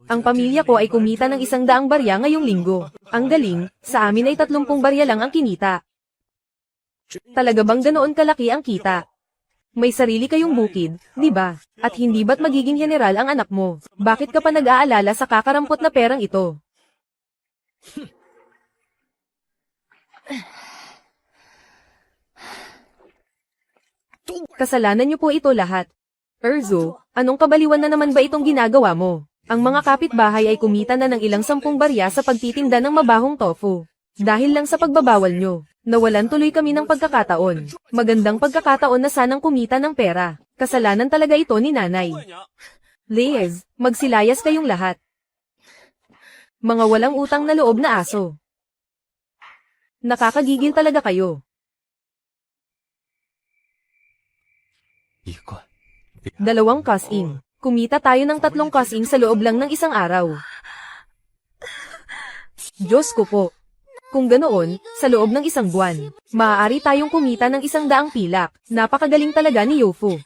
Ang pamilya ko ay kumita ng 100 barya ngayong linggo. Ang galing, sa amin ay 30 barya lang ang kinita. Talaga bang ganoon kalaki ang kita? May sarili kayong bukid, di ba? At hindi ba't magiging general ang anak mo? Bakit ka pa nag-aalala sa kakarampot na perang ito? Kasalanan niyo po ito lahat. Erzo, anong kabaliwan na naman ba itong ginagawa mo? Ang mga kapitbahay ay kumita na ng ilang 10 barya sa pagtitinda ng mabahong tofu. Dahil lang sa pagbabawal nyo, nawalan tuloy kami ng pagkakataon. Magandang pagkakataon na sanang kumita ng pera. Kasalanan talaga ito ni nanay. Liz, magsilayas kayong lahat. Mga walang utang na loob na aso. Nakakagigil talaga kayo. 2 kasing. Kumita tayo ng 3 kasing sa loob lang ng 1 araw. Diyos ko po. Kung ganoon, sa loob ng 1 buwan, maaari tayong kumita ng 100 pilak. Napakagaling talaga ni Yofu.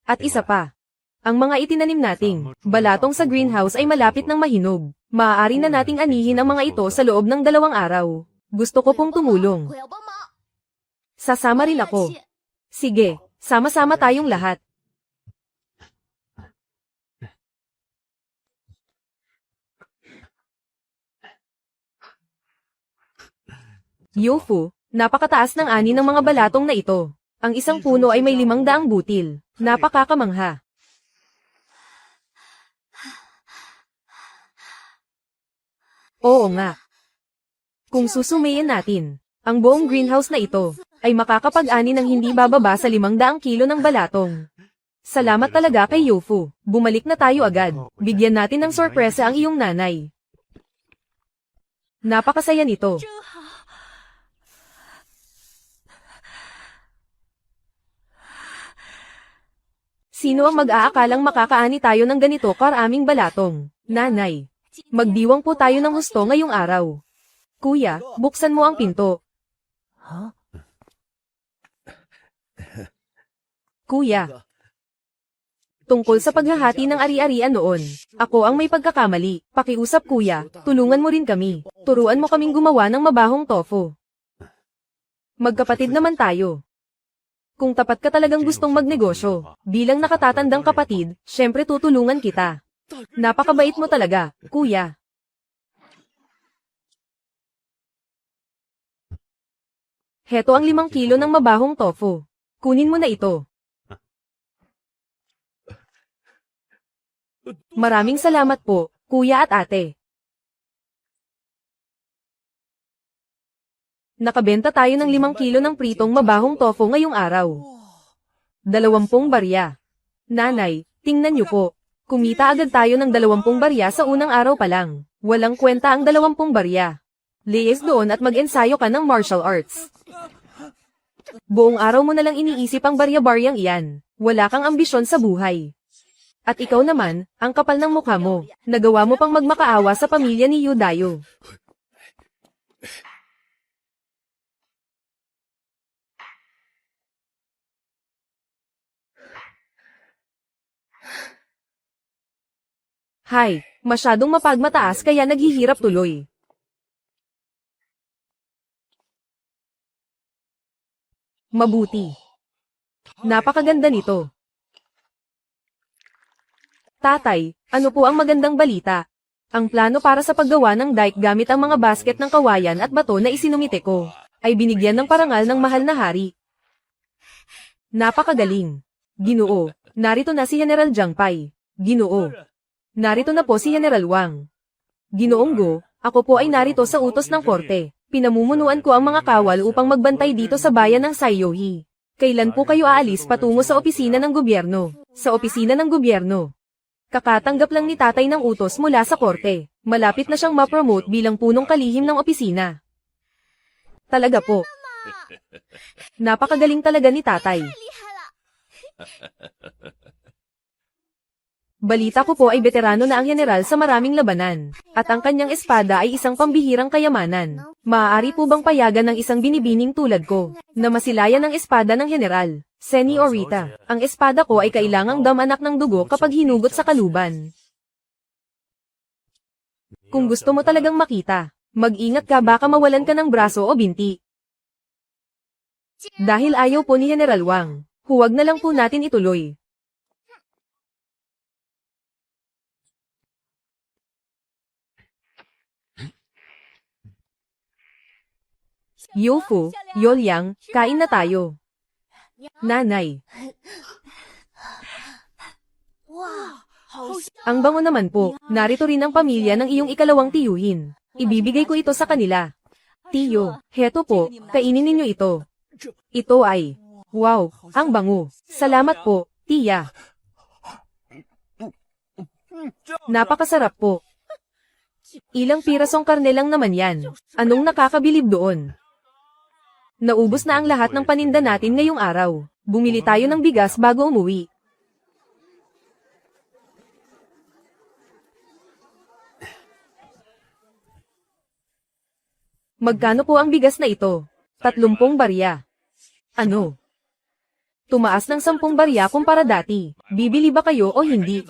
At isa pa. Ang mga itinanim nating balatong sa greenhouse ay malapit ng mahinog. Maaari na nating anihin ang mga ito sa loob ng 2 araw. Gusto ko pong tumulong. Sasama rin ako. Sige, sama-sama tayong lahat. Yofu, napakataas ng ani ng mga balatong na ito. Ang isang puno ay may 500 butil. Napakakamangha. Oo nga. Kung susumayin natin, ang buong greenhouse na ito, ay makakapag-ani ng hindi bababa sa 500 kilo ng balatong. Salamat talaga kay Yofu. Bumalik na tayo agad. Bigyan natin ng sorpresa ang iyong nanay. Napakasaya nito. Sino ang mag-aakalang makakaani tayo ng ganito karaming balatong? Nanay. Magdiwang po tayo ng husto ngayong araw. Kuya, buksan mo ang pinto. Kuya. Tungkol sa paghahati ng ari-arian noon, ako ang may pagkakamali. Pakiusap kuya, tulungan mo rin kami. Turuan mo kaming gumawa ng mabahong tofu. Magkapatid naman tayo. Kung tapat ka talagang gustong magnegosyo, bilang nakatatandang kapatid, syempre tutulungan kita. Napakabait mo talaga, kuya. Heto ang 5 kilo ng mabahong tofu. Kunin mo na ito. Maraming salamat po, kuya at ate. Nakabenta tayo ng 5 kilo ng pritong mabahong tofu ngayong araw. 20 barya. Nanay, tingnan niyo po. Kumita agad tayo ng 20 barya sa unang araw pa lang. Walang kwenta ang 20 barya. Liis doon at mag-ensayo ka ng martial arts. Buong araw mo nalang iniisip ang barya-baryang iyan. Wala kang ambisyon sa buhay. At ikaw naman, ang kapal ng mukha mo. Nagawa mo pang magmakaawa sa pamilya ni Yudayo. Hay, masyadong mapagmataas kaya naghihirap tuloy. Mabuti. Napakaganda nito. Tatay, ano po ang magandang balita? Ang plano para sa paggawa ng dike gamit ang mga basket ng kawayan at bato na isinumite ko, ay binigyan ng parangal ng mahal na hari. Napakagaling. Ginoo, narito na si General Jiang Pai. Ginoo. Narito na po si General Wang. Ginoong Go, ako po ay narito sa utos ng korte. Pinamumunuan ko ang mga kawal upang magbantay dito sa bayan ng Saiyohi. Kailan po kayo aalis patungo sa opisina ng gobyerno? Sa opisina ng gobyerno. Kakatanggap lang ni tatay ng utos mula sa korte. Malapit na siyang ma-promote bilang punong kalihim ng opisina. Talaga po. Napakagaling talaga ni tatay. Balita ko po ay veterano na ang general sa maraming labanan, at ang kanyang espada ay isang pambihirang kayamanan. Maaari po bang payagan ng isang binibining tulad ko, na masilayan ang espada ng general? Senyorita, ang espada ko ay kailangang damanak ng dugo kapag hinugot sa kaluban. Kung gusto mo talagang makita, mag-ingat ka baka mawalan ka ng braso o binti. Dahil ayaw po ni General Wang, huwag na lang po natin ituloy. Yofu, Yolyang, kain na tayo. Nanay. Ang bango naman po, narito rin ang pamilya ng iyong ikalawang tiyuhin. Ibibigay ko ito sa kanila. Tiyo, heto po, kainin ninyo ito. Ito ay, wow, ang bango. Salamat po, tiya. Napakasarap po. Ilang pirasong karne lang naman yan. Anong nakakabilib doon? Naubos na ang lahat ng paninda natin ngayong araw. Bumili tayo ng bigas bago umuwi. Magkano po ang bigas na ito? 30 barya. Ano? Tumaas ng 10 barya kumpara dati. Bibili ba kayo o hindi?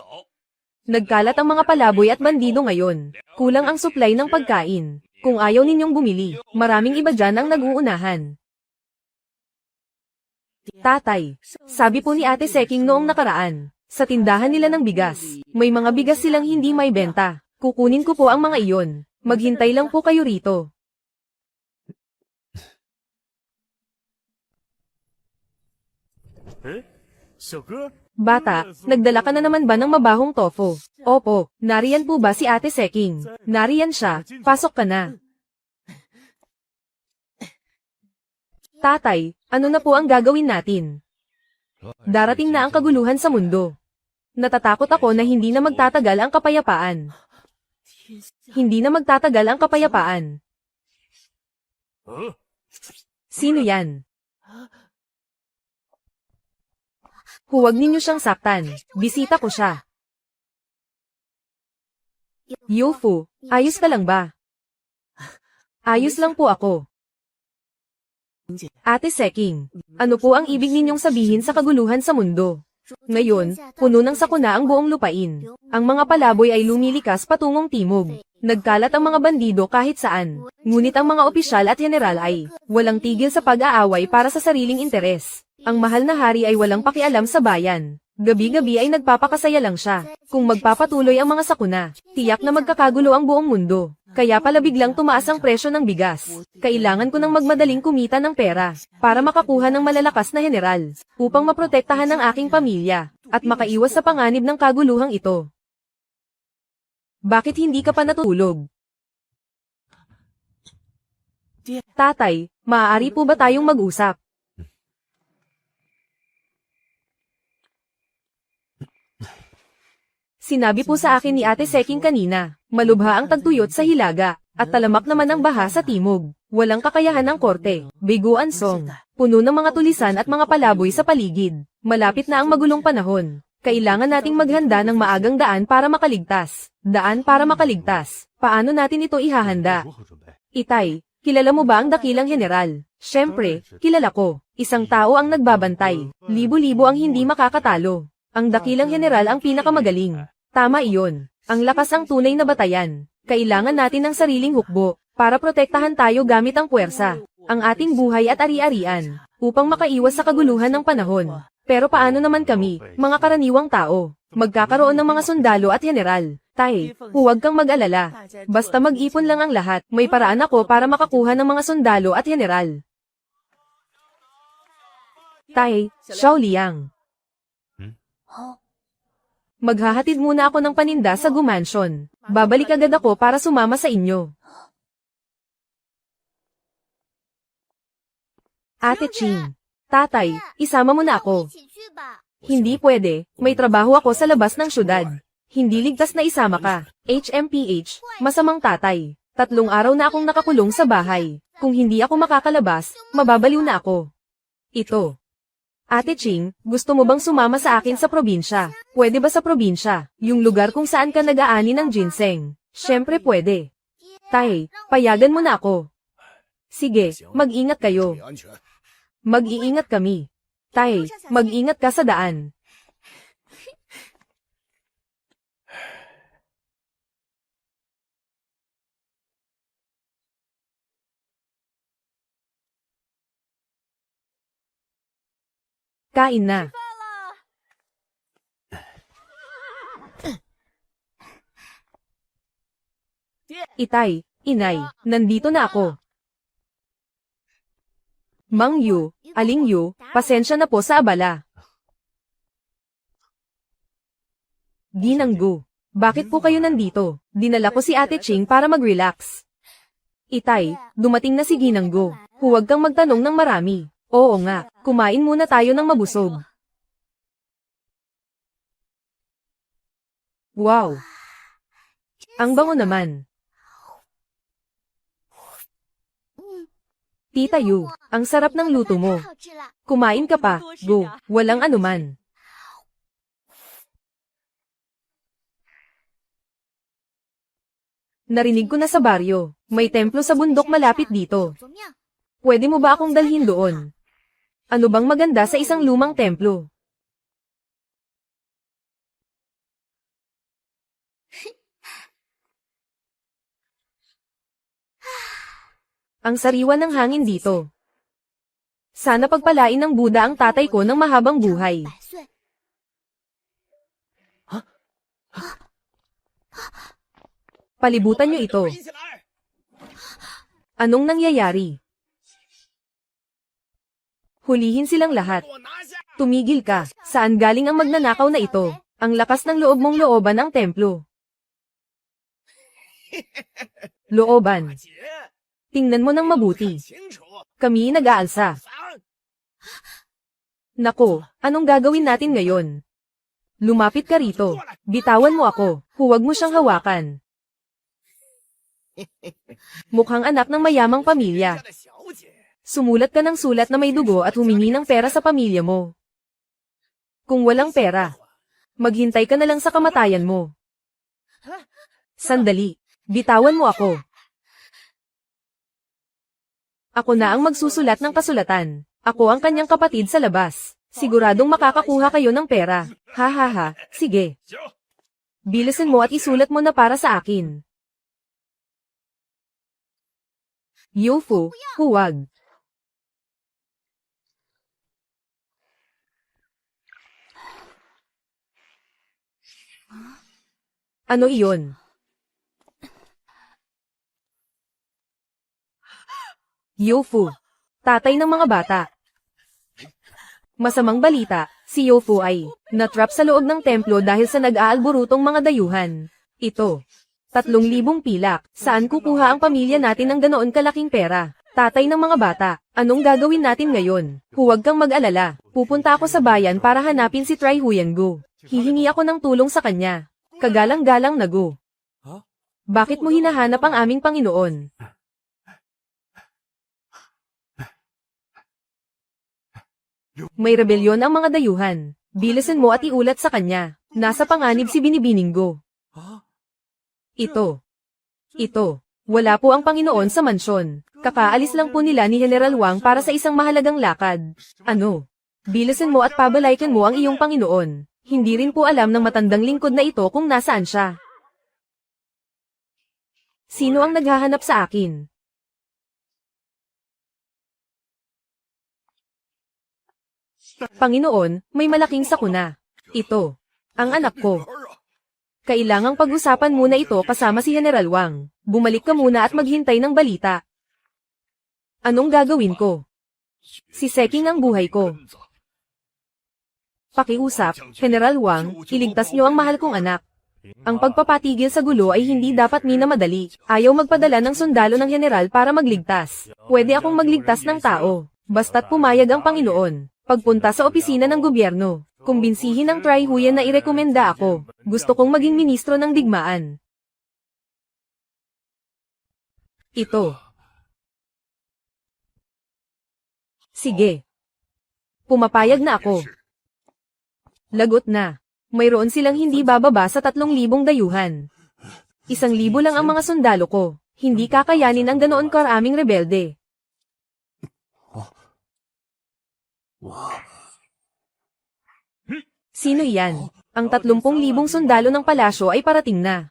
Nagkalat ang mga palaboy at bandido ngayon. Kulang ang supply ng pagkain. Kung ayaw ninyong bumili, maraming iba dyan ang nag-uunahan. Tatay, sabi po ni Ate Seking noong nakaraan, sa tindahan nila ng bigas, may mga bigas silang hindi may benta. Kukunin ko po ang mga iyon. Maghintay lang po kayo rito. Bata, nagdala ka na naman ba ng mabahong tofu? Opo, nariyan po ba si Ate Seking? Nariyan siya, pasok ka na. Tatay, ano na po ang gagawin natin? Darating na ang kaguluhan sa mundo. Natatakot ako na hindi na magtatagal ang kapayapaan. Hindi na magtatagal ang kapayapaan. Sino yan? Huwag ninyo siyang saktan. Bisita ko siya. Yofu, ayos ka lang ba? Ayos lang po ako. Ate Seking, ano po ang ibig ninyong sabihin sa kaguluhan sa mundo? Ngayon, puno ng sakuna ang buong lupain. Ang mga palaboy ay lumilikas patungong timog. Nagkalat ang mga bandido kahit saan. Ngunit ang mga opisyal at general ay walang tigil sa pag-aaway para sa sariling interes. Ang mahal na hari ay walang pakialam sa bayan. Gabi-gabi ay nagpapakasaya lang siya. Kung magpapatuloy ang mga sakuna, tiyak na magkakagulo ang buong mundo. Kaya pala biglang tumaas ang presyo ng bigas. Kailangan ko ng magmadaling kumita ng pera para makakuha ng malalakas na general upang maprotektahan ang aking pamilya at makaiwas sa panganib ng kaguluhang ito. Bakit hindi ka pa natutulog? Tatay, maaari po ba tayong mag-usap? Sinabi po sa akin ni Ate Seking kanina, malubha ang tagtuyot sa hilaga, at talamak naman ang baha sa timog. Walang kakayahan ng korte, biguan song, puno ng mga tulisan at mga palaboy sa paligid. Malapit na ang magulong panahon. Kailangan nating maghanda ng maagang daan para makaligtas. Daan para makaligtas. Paano natin ito ihahanda? Itay, kilala mo ba ang dakilang general? Siyempre, kilala ko. Isang tao ang nagbabantay. Libo-libo ang hindi makakatalo. Ang dakilang general ang pinakamagaling. Tama iyon. Ang lakas ang tunay na batayan. Kailangan natin ng sariling hukbo, para protektahan tayo gamit ang puwersa, ang ating buhay at ari-arian, upang makaiwas sa kaguluhan ng panahon. Pero paano naman kami, mga karaniwang tao? Magkakaroon ng mga sundalo at general. Tay, huwag kang mag-alala. Basta mag-ipon lang ang lahat, may paraan ako para makakuha ng mga sundalo at general. Tay, Xiao Liang. Maghahatid muna ako ng paninda sa Gumansion. Babalik agad ako para sumama sa inyo. Ate Ching. Tatay, isama mo na ako. Hindi pwede, may trabaho ako sa labas ng syudad. Hindi ligtas na isama ka. HMPH, masamang tatay. 3 araw na akong nakakulong sa bahay. Kung hindi ako makakalabas, mababaliw na ako. Ito. Ate Ching, gusto mo bang sumama sa akin sa probinsya? Pwede ba sa probinsya? Yung lugar kung saan ka nag-aani ng ginseng? Siyempre pwede. Tay, payagan mo na ako. Sige, mag-ingat kayo. Mag-iingat kami. Tay, mag-ingat ka sa daan. Kain na. Itay, inay, nandito na ako. Mang Yu, Aling Yu, pasensya na po sa abala. Ginanggu, bakit po kayo nandito? Dinala ko si Ate Ching para mag-relax. Itay, dumating na si Ginanggu. Huwag kang magtanong ng marami. Oo nga, kumain muna tayo ng mabusog. Wow! Ang bango naman. Tita Yu, ang sarap ng luto mo. Kumain ka pa, go, walang anuman. Narinig ko na sa baryo, may templo sa bundok malapit dito. Pwede mo ba akong dalhin doon? Ano bang maganda sa isang lumang templo? Ang sariwa ng hangin dito. Sana pagpalain ng Buddha ang tatay ko ng mahabang buhay. Palibutan niyo ito. Anong nangyayari? Hulihin silang lahat. Tumigil ka. Saan galing ang magnanakaw na ito? Ang lakas ng loob mong looban ang templo. Looban. Tingnan mo ng mabuti. Kami nag-aalsa. Nako, anong gagawin natin ngayon? Lumapit ka rito. Bitawan mo ako. Huwag mo siyang hawakan. Mukhang anak ng mayamang pamilya. Sumulat ka ng sulat na may dugo at humingi ng pera sa pamilya mo. Kung walang pera, maghintay ka na lang sa kamatayan mo. Sandali, bitawan mo ako. Ako na ang magsusulat ng kasulatan. Ako ang kanyang kapatid sa labas. Siguradong makakakuha kayo ng pera. Ha ha ha, sige. Bilisan mo at isulat mo na para sa akin. Youfu, huwag. Ano iyon? Youfu, tatay ng mga bata. Masamang balita, si Youfu ay natrap sa loob ng templo dahil sa nag-aalborotong mga dayuhan. Ito. 3,000 pilak. Saan kukuha ang pamilya natin ng ganoon kalaking pera? Tatay ng mga bata, anong gagawin natin ngayon? Huwag kang mag-alala. Pupunta ako sa bayan para hanapin si Tri Huyengu. Hihingi ako ng tulong sa kanya. Kagalang-galang na Go. Bakit mo hinahanap ang aming Panginoon? May rebelyon ang mga dayuhan. Bilisan mo at iulat sa kanya. Nasa panganib si Binibining Go. Ito. Wala po ang Panginoon sa mansyon. Kakaalis lang po nila ni General Wang para sa isang mahalagang lakad. Ano? Bilisan mo at pabalaykan mo ang iyong Panginoon. Hindi rin po alam ng matandang lingkod na ito kung nasaan siya. Sino ang naghahanap sa akin? Panginoon, may malaking sakuna. Ito. Ang anak ko. Kailangang pag-usapan muna ito kasama si General Wang. Bumalik ka muna at maghintay ng balita. Anong gagawin ko? Si Seking ang buhay ko. Pakiusap, General Wang, iligtas niyo ang mahal kong anak. Ang pagpapatigil sa gulo ay hindi dapat minamadali. Ayaw magpadala ng sundalo ng general para magligtas. Pwede akong magligtas ng tao. Basta't pumayag ang Panginoon. Pagpunta sa opisina ng gobyerno, kumbinsihin ng Tri Huyen na irekomenda ako. Gusto kong maging ministro ng digmaan. Ito. Sige. Pumapayag na ako. Lagot na. Mayroon silang hindi bababa sa 3,000 dayuhan. 1,000 lang ang mga sundalo ko. Hindi kakayanin ang ganoon karaming rebelde. Sino iyan? Ang 30,000 sundalo ng palasyo ay parating na.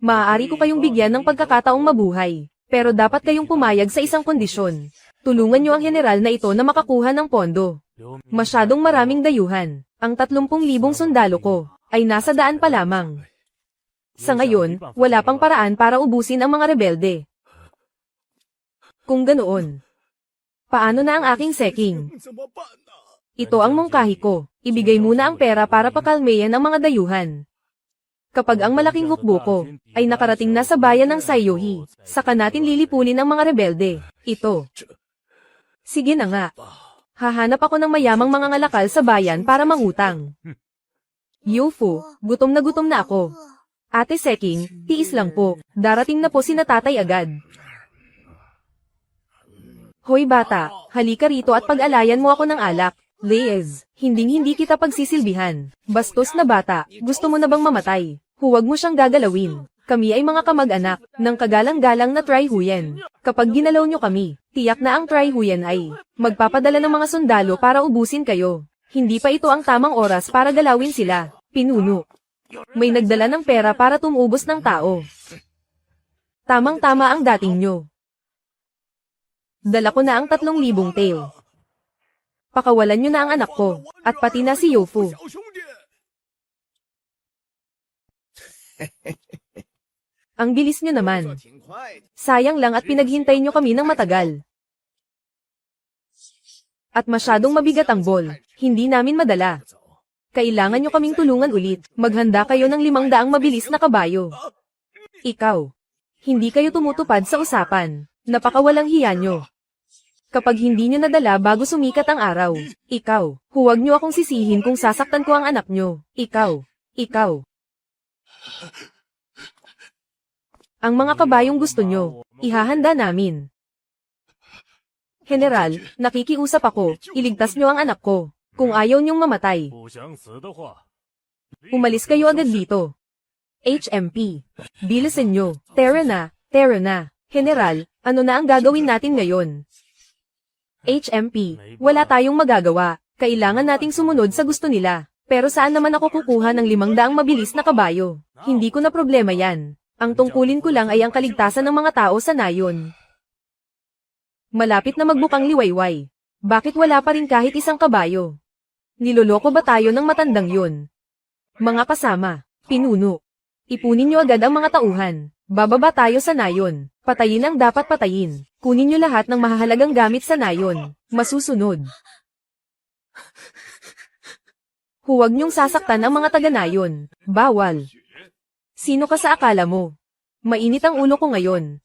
Maaari ko kayong bigyan ng pagkakataong mabuhay, pero dapat kayong pumayag sa isang kondisyon. Tulungan niyo ang general na ito na makakuha ng pondo. Masyadong maraming dayuhan. Ang 30,000 sundalo ko ay nasa daan pa lamang. Sa ngayon, wala pang paraan para ubusin ang mga rebelde. Kung ganoon, paano na ang aking Seking? Ito ang mungkahi ko. Ibigay muna ang pera para pakalmeyan ang mga dayuhan. Kapag ang malaking hukbo ko ay nakarating na sa bayan ng Saiyohi, saka natin lilipunin ang mga rebelde. Ito. Sige na nga. Hahanap ako ng mayamang mga ngalakal sa bayan para mangutang. Yufu, gutom na ako. Ate Seking, tiis lang po. Darating na po si Tatay agad. Hoy bata, halika rito at pag-alayan mo ako ng alak. Liz, hindi kita pagsisilbihan. Bastos na bata, gusto mo na bang mamatay? Huwag mo siyang gagalawin. Kami ay mga kamag-anak ng kagalang-galang na Tri Huyen. Kapag ginalaw nyo kami, tiyak na ang Tri Huyen ay magpapadala ng mga sundalo para ubusin kayo. Hindi pa ito ang tamang oras para galawin sila. Pinuno. May nagdala ng pera para tumubos ng tao. Tamang-tama ang dating nyo. Dala ko na ang 3,000 tail. Pakawalan nyo na ang anak ko, at pati na si Yofu. Ang bilis nyo naman. Sayang lang at pinaghintay nyo kami ng matagal. At masyadong mabigat ang ball, hindi namin madala. Kailangan nyo kaming tulungan ulit. Maghanda kayo ng 500 mabilis na kabayo. Ikaw. Hindi kayo tumutupad sa usapan. Napakawalang hiya nyo. Kapag hindi nyo nadala bago sumikat ang araw, ikaw, huwag nyo akong sisihin kung sasaktan ko ang anak nyo. Ikaw. Ang mga kabayong gusto nyo, ihahanda namin. General, nakikiusap ako, iligtas nyo ang anak ko. Kung ayaw nyong mamatay, umalis kayo agad dito. HMP, bilisan nyo. Tara na. General, ano na ang gagawin natin ngayon? HMP, wala tayong magagawa. Kailangan nating sumunod sa gusto nila. Pero saan naman ako kukuha ng 500 mabilis na kabayo? Hindi ko na problema yan. Ang tungkulin ko lang ay ang kaligtasan ng mga tao sa nayon. Malapit na magbukang liwayway. Bakit wala pa rin kahit isang kabayo? Niloloko ba tayo ng matandang yun? Mga kasama, pinuno. Ipunin nyo agad ang mga tauhan. Bababa tayo sa nayon. Patayin ang dapat patayin. Kunin nyo lahat ng mahahalagang gamit sa nayon. Masusunod. Huwag nyong sasaktan ang mga taga-nayon. Bawal. Sino ka sa akala mo? Mainit ang ulo ko ngayon.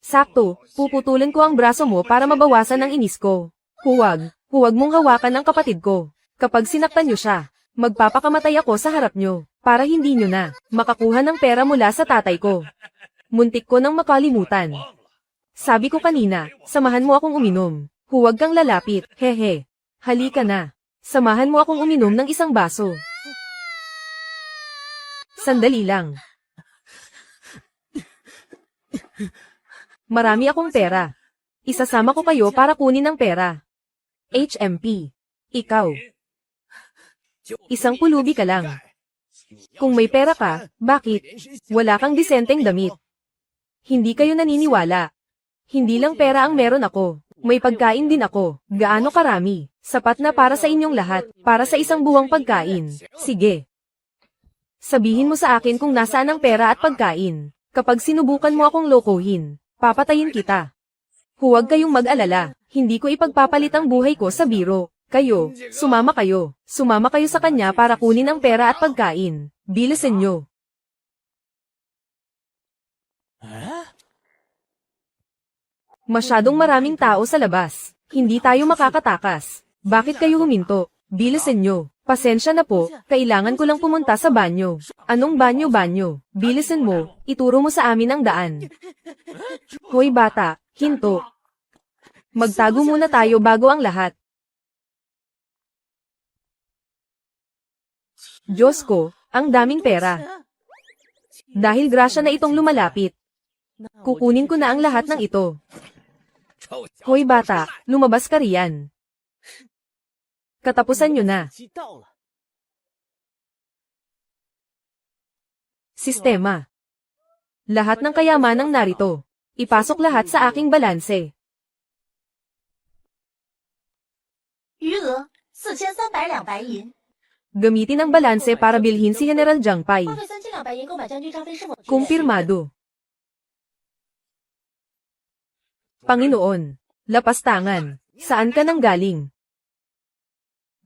Sakto, puputulan ko ang braso mo para mabawasan ang inis ko. Huwag mong hawakan ang kapatid ko. Kapag sinaktan niyo siya, magpapakamatay ako sa harap niyo, para hindi niyo na makakuha ng pera mula sa tatay ko. Muntik ko nang makalimutan. Sabi ko kanina, samahan mo akong uminom. Huwag kang lalapit, hehe. Halika na. Samahan mo akong uminom ng isang baso. Sandali lang. Marami akong pera. Isasama ko kayo para kunin ang pera. HMP. Ikaw. Isang pulubi ka lang. Kung may pera ka, bakit? Wala kang disenteng damit. Hindi kayo naniniwala. Hindi lang pera ang meron ako. May pagkain din ako. Gaano karami? Sapat na para sa inyong lahat, para sa isang buwang pagkain. Sige. Sabihin mo sa akin kung nasaan ang pera at pagkain. Kapag sinubukan mo akong lokohin, papatayin kita. Huwag kayong mag-alala. Hindi ko ipagpapalit ang buhay ko sa biro. Kayo, sumama kayo. Sumama kayo sa kanya para kunin ang pera at pagkain. Bilisan nyo. Masyadong maraming tao sa labas. Hindi tayo makakatakas. Bakit kayo huminto? Bilisan nyo. Pasensya na po, kailangan ko lang pumunta sa banyo. Anong banyo? Bilisan mo, ituro mo sa amin ang daan. Hoy bata, hinto. Magtago muna tayo bago ang lahat. Diyos ko, ang daming pera. Dahil grasya na itong lumalapit. Kukunin ko na ang lahat ng ito. Hoy bata, lumabas ka riyan. Katapusan nyo na. Sistema. Lahat ng kayamanang narito. Ipasok lahat sa aking balanse. 余额4300两白银， Gamitin ang balanse para bilhin si General Jiang Pai. 花费3000两白银购买将军张飞是否确认？ Kumpirmado. Panginoon, lapastangan, saan ka nang galing?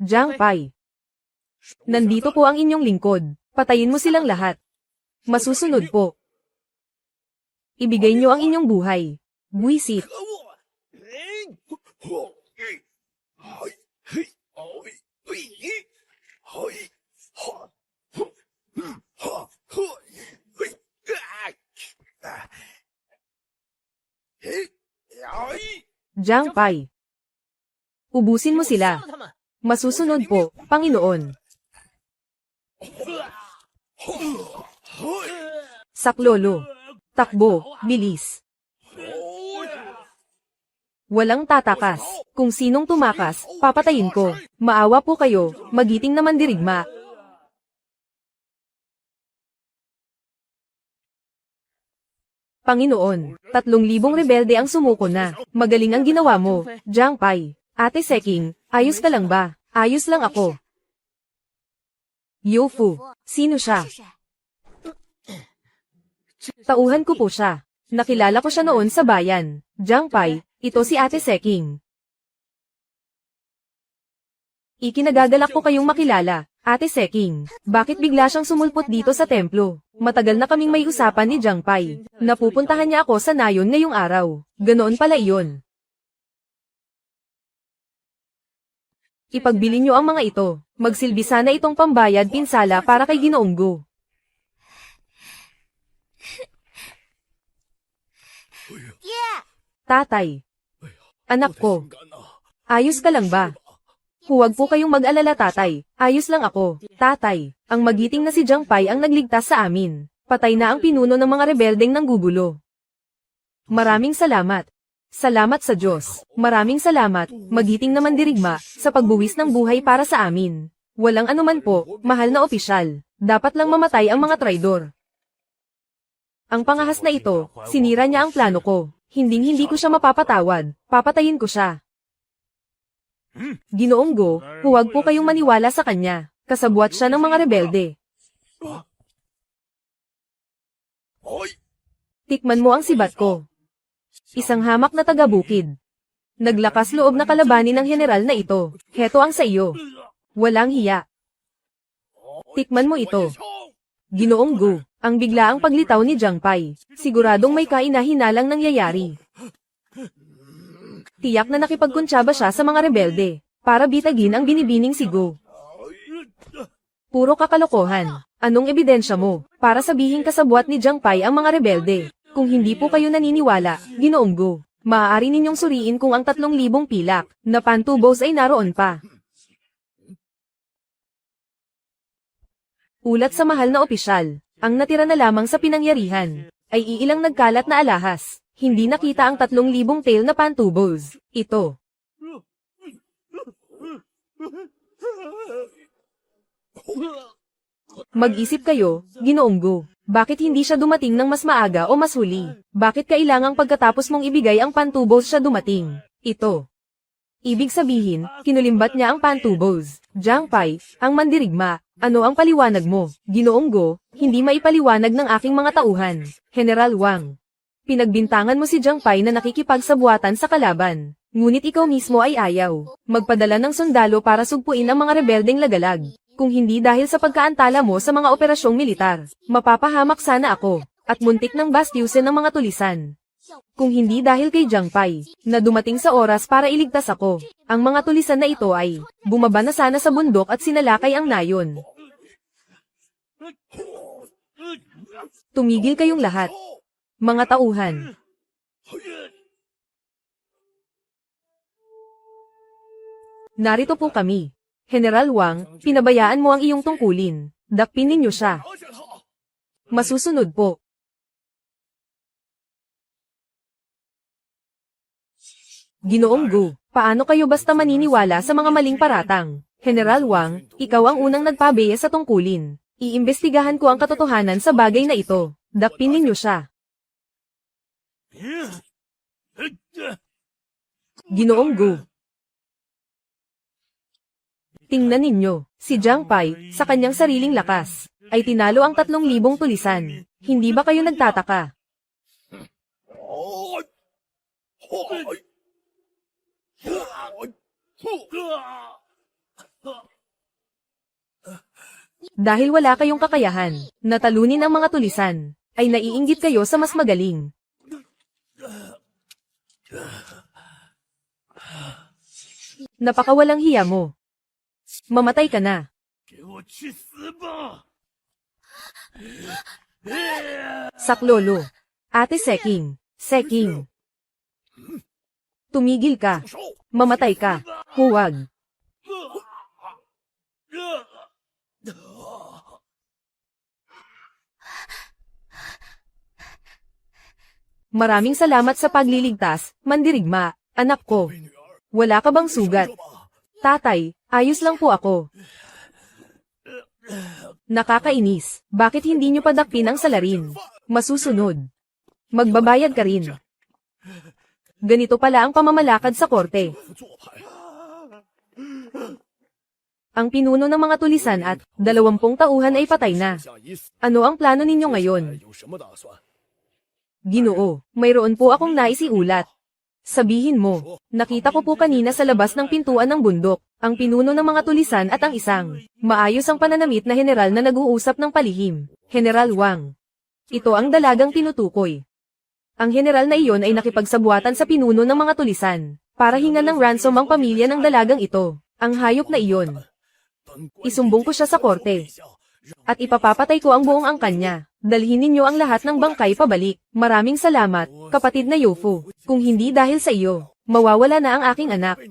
Jiang Pai. Nandito po ang inyong lingkod. Patayin mo silang lahat. Masusunod po. Ibigay niyo ang inyong buhay. Buwisit. Jiang Pai. Ubusin mo sila. Masusunod po, Panginoon. Saklolo. Takbo, bilis. Walang tatakas. Kung sinong tumakas, papatayin ko. Maawa po kayo, magiting naman dirigma. Panginoon, 3,000 rebelde ang sumuko na. Magaling ang ginawa mo, Jiang Pai. Ate Seking, ayos ka lang ba? Ayos lang ako. Youfu, sino siya? Tauhan ko po siya. Nakilala ko siya noon sa bayan. Jiang Pai, ito si Ate Seking. Ikinagagalak ko kayong makilala, Ate Seking. Bakit bigla siyang sumulpot dito sa templo? Matagal na kaming may usapan ni Jiang Pai. Napupuntahan niya ako sa nayon ngayong araw. Ganoon pala iyon. Ipagbili niyo ang mga ito. Magsilbi sana itong pambayad pinsala para kay Ginoong Go. Tatay. Anak ko. Ayos ka lang ba? Huwag po kayong mag-alala tatay. Ayos lang ako. Tatay, ang magiting na si Jiang Pai ang nagligtas sa amin. Patay na ang pinuno ng mga rebeldeng nanggugulo. Maraming salamat. Salamat sa Diyos. Maraming salamat, magiting naman dirigma, sa pagbuwis ng buhay para sa amin. Walang anuman po, mahal na opisyal. Dapat lang mamatay ang mga traidor. Ang pangahas na ito, sinira niya ang plano ko. Hinding-hindi ko siya mapapatawad. Papatayin ko siya. Ginoong Go, huwag po kayong maniwala sa kanya. Kasabwat siya ng mga rebelde. Tikman mo ang sibat ko. Isang hamak na taga-bukid. Naglakas loob na kalabanin ng general na ito. Heto ang sa iyo. Walang hiya. Tikman mo ito. Ginoong Go, Ang biglaang paglitaw ni Jiang Pai. Siguradong may kainahinalang nangyayari. Tiyak na nakipagkuntsaba siya sa mga rebelde, para bitagin ang binibining si Go. Puro kakalokohan. Anong ebidensya mo, para sabihin kasabwat ni Jiang Pai ang mga rebelde? Kung hindi po kayo naniniwala, Ginoong Go, maaari ninyong suriin kung ang 3,000 pilak, na pantubos ay naroon pa. Ulat sa mahal na opisyal. Ang natira na lamang sa pinangyarihan, ay iilang nagkalat na alahas. Hindi nakita ang 3,000 tail na pantubos. Ito. Mag-isip kayo, Ginoong Go. Bakit hindi siya dumating ng mas maaga o mas huli? Bakit kailangang pagkatapos mong ibigay ang pantubos siya dumating? Ito. Ibig sabihin, kinulimbat niya ang pantubos. Jiang Pai, ang mandirigma. Ano ang paliwanag mo, Ginoong Go? Hindi maipaliwanag ng aking mga tauhan. General Wang. Pinagbintangan mo si Jiang Pai na nakikipagsabuatan sa kalaban. Ngunit ikaw mismo ay ayaw. Magpadala ng sundalo para sugpuin ang mga rebeldeng lagalag. Kung hindi dahil sa pagkaantala mo sa mga operasyong militar, mapapahamak sana ako. At muntik ng bastyusin ng mga tulisan. Kung hindi dahil kay Jiang Pai, na dumating sa oras para iligtas ako, ang mga tulisan na ito ay, bumaba na sana sa bundok at sinalakay ang nayon. Tumigil kayong lahat. Mga tauhan. Narito po kami. General Wang, pinabayaan mo ang iyong tungkulin. Dakpin ninyo siya. Masusunod po. Ginoong Go, paano kayo basta maniniwala sa mga maling paratang? General Wang, ikaw ang unang nagpabeya sa tungkulin. Iimbestigahan ko ang katotohanan sa bagay na ito. Dakpin ninyo siya. Ginoong Go. Tingnan ninyo, si Jiang Pai, sa kanyang sariling lakas, ay tinalo ang 3,000 tulisan. Hindi ba kayo nagtataka? Dahil wala kayong kakayahan, na talunin ang mga tulisan, ay naiinggit kayo sa mas magaling. Napakawalang hiya mo. Mamatay ka na. Saklolo. Ate Seking. Seking. Tumigil ka. Mamatay ka. Huwag. Maraming salamat sa pagliligtas, mandirigma, anak ko. Wala ka bang sugat? Tatay, ayos lang po ako. Nakakainis. Bakit hindi nyo padakpin ang salarin? Masusunod. Magbabayad ka rin. Ganito pala ang pamamalakad sa korte. Ang pinuno ng mga tulisan at 20 tauhan ay patay na. Ano ang plano ninyo ngayon? Ginoo, mayroon po akong naisiulat. Sabihin mo, nakita ko po kanina sa labas ng pintuan ng bundok, ang pinuno ng mga tulisan at ang isang, maayos ang pananamit na general na nag-uusap ng palihim, General Wang. Ito ang dalagang tinutukoy. Ang general na iyon ay nakipagsabuatan sa pinuno ng mga tulisan, para hingan ng ransom ang pamilya ng dalagang ito, ang hayop na iyon. Isumbong ko siya sa korte. At ipapapatay ko ang buong angkan niya. Dalhin ninyo ang lahat ng bangkay pabalik. Maraming salamat, kapatid na Yofu. Kung hindi dahil sa iyo, mawawala na ang aking anak.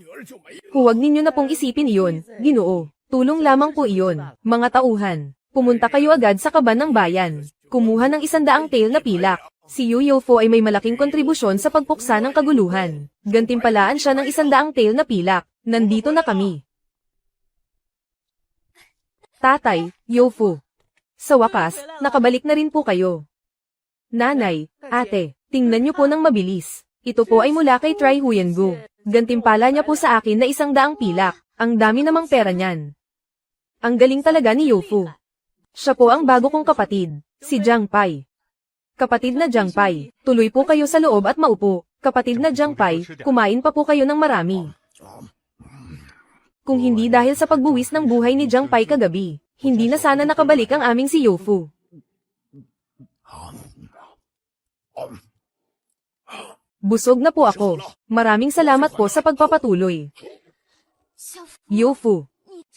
Huwag ninyo na pong isipin iyon, Ginoo. Tulong lamang po iyon, mga tauhan. Pumunta kayo agad sa kaban ng bayan. Kumuha ng 100 tail na pilak. Si Yu Yofu ay may malaking kontribusyon sa pagpuksa ng kaguluhan. Gantimpalaan siya ng 100 tail na pilak. Nandito na kami. Tatay, Yofu. Sa wakas, nakabalik na rin po kayo. Nanay, ate, tingnan niyo po ng mabilis. Ito po ay mula kay Tri Huyengu. Gantimpala niya po sa akin na 100 pilak. Ang dami namang pera niyan. Ang galing talaga ni Yofu. Siya po ang bago kong kapatid, si Jiang Pai. Kapatid na Jiang Pai, tuloy po kayo sa loob at maupo. Kapatid na Jiang Pai, kumain pa po kayo ng marami. Kung hindi dahil sa pagbuwis ng buhay ni Jiang Pai kagabi, hindi na sana nakabalik ang aming si Yofu. Busog na po ako. Maraming salamat po sa pagpapatuloy. Youfu,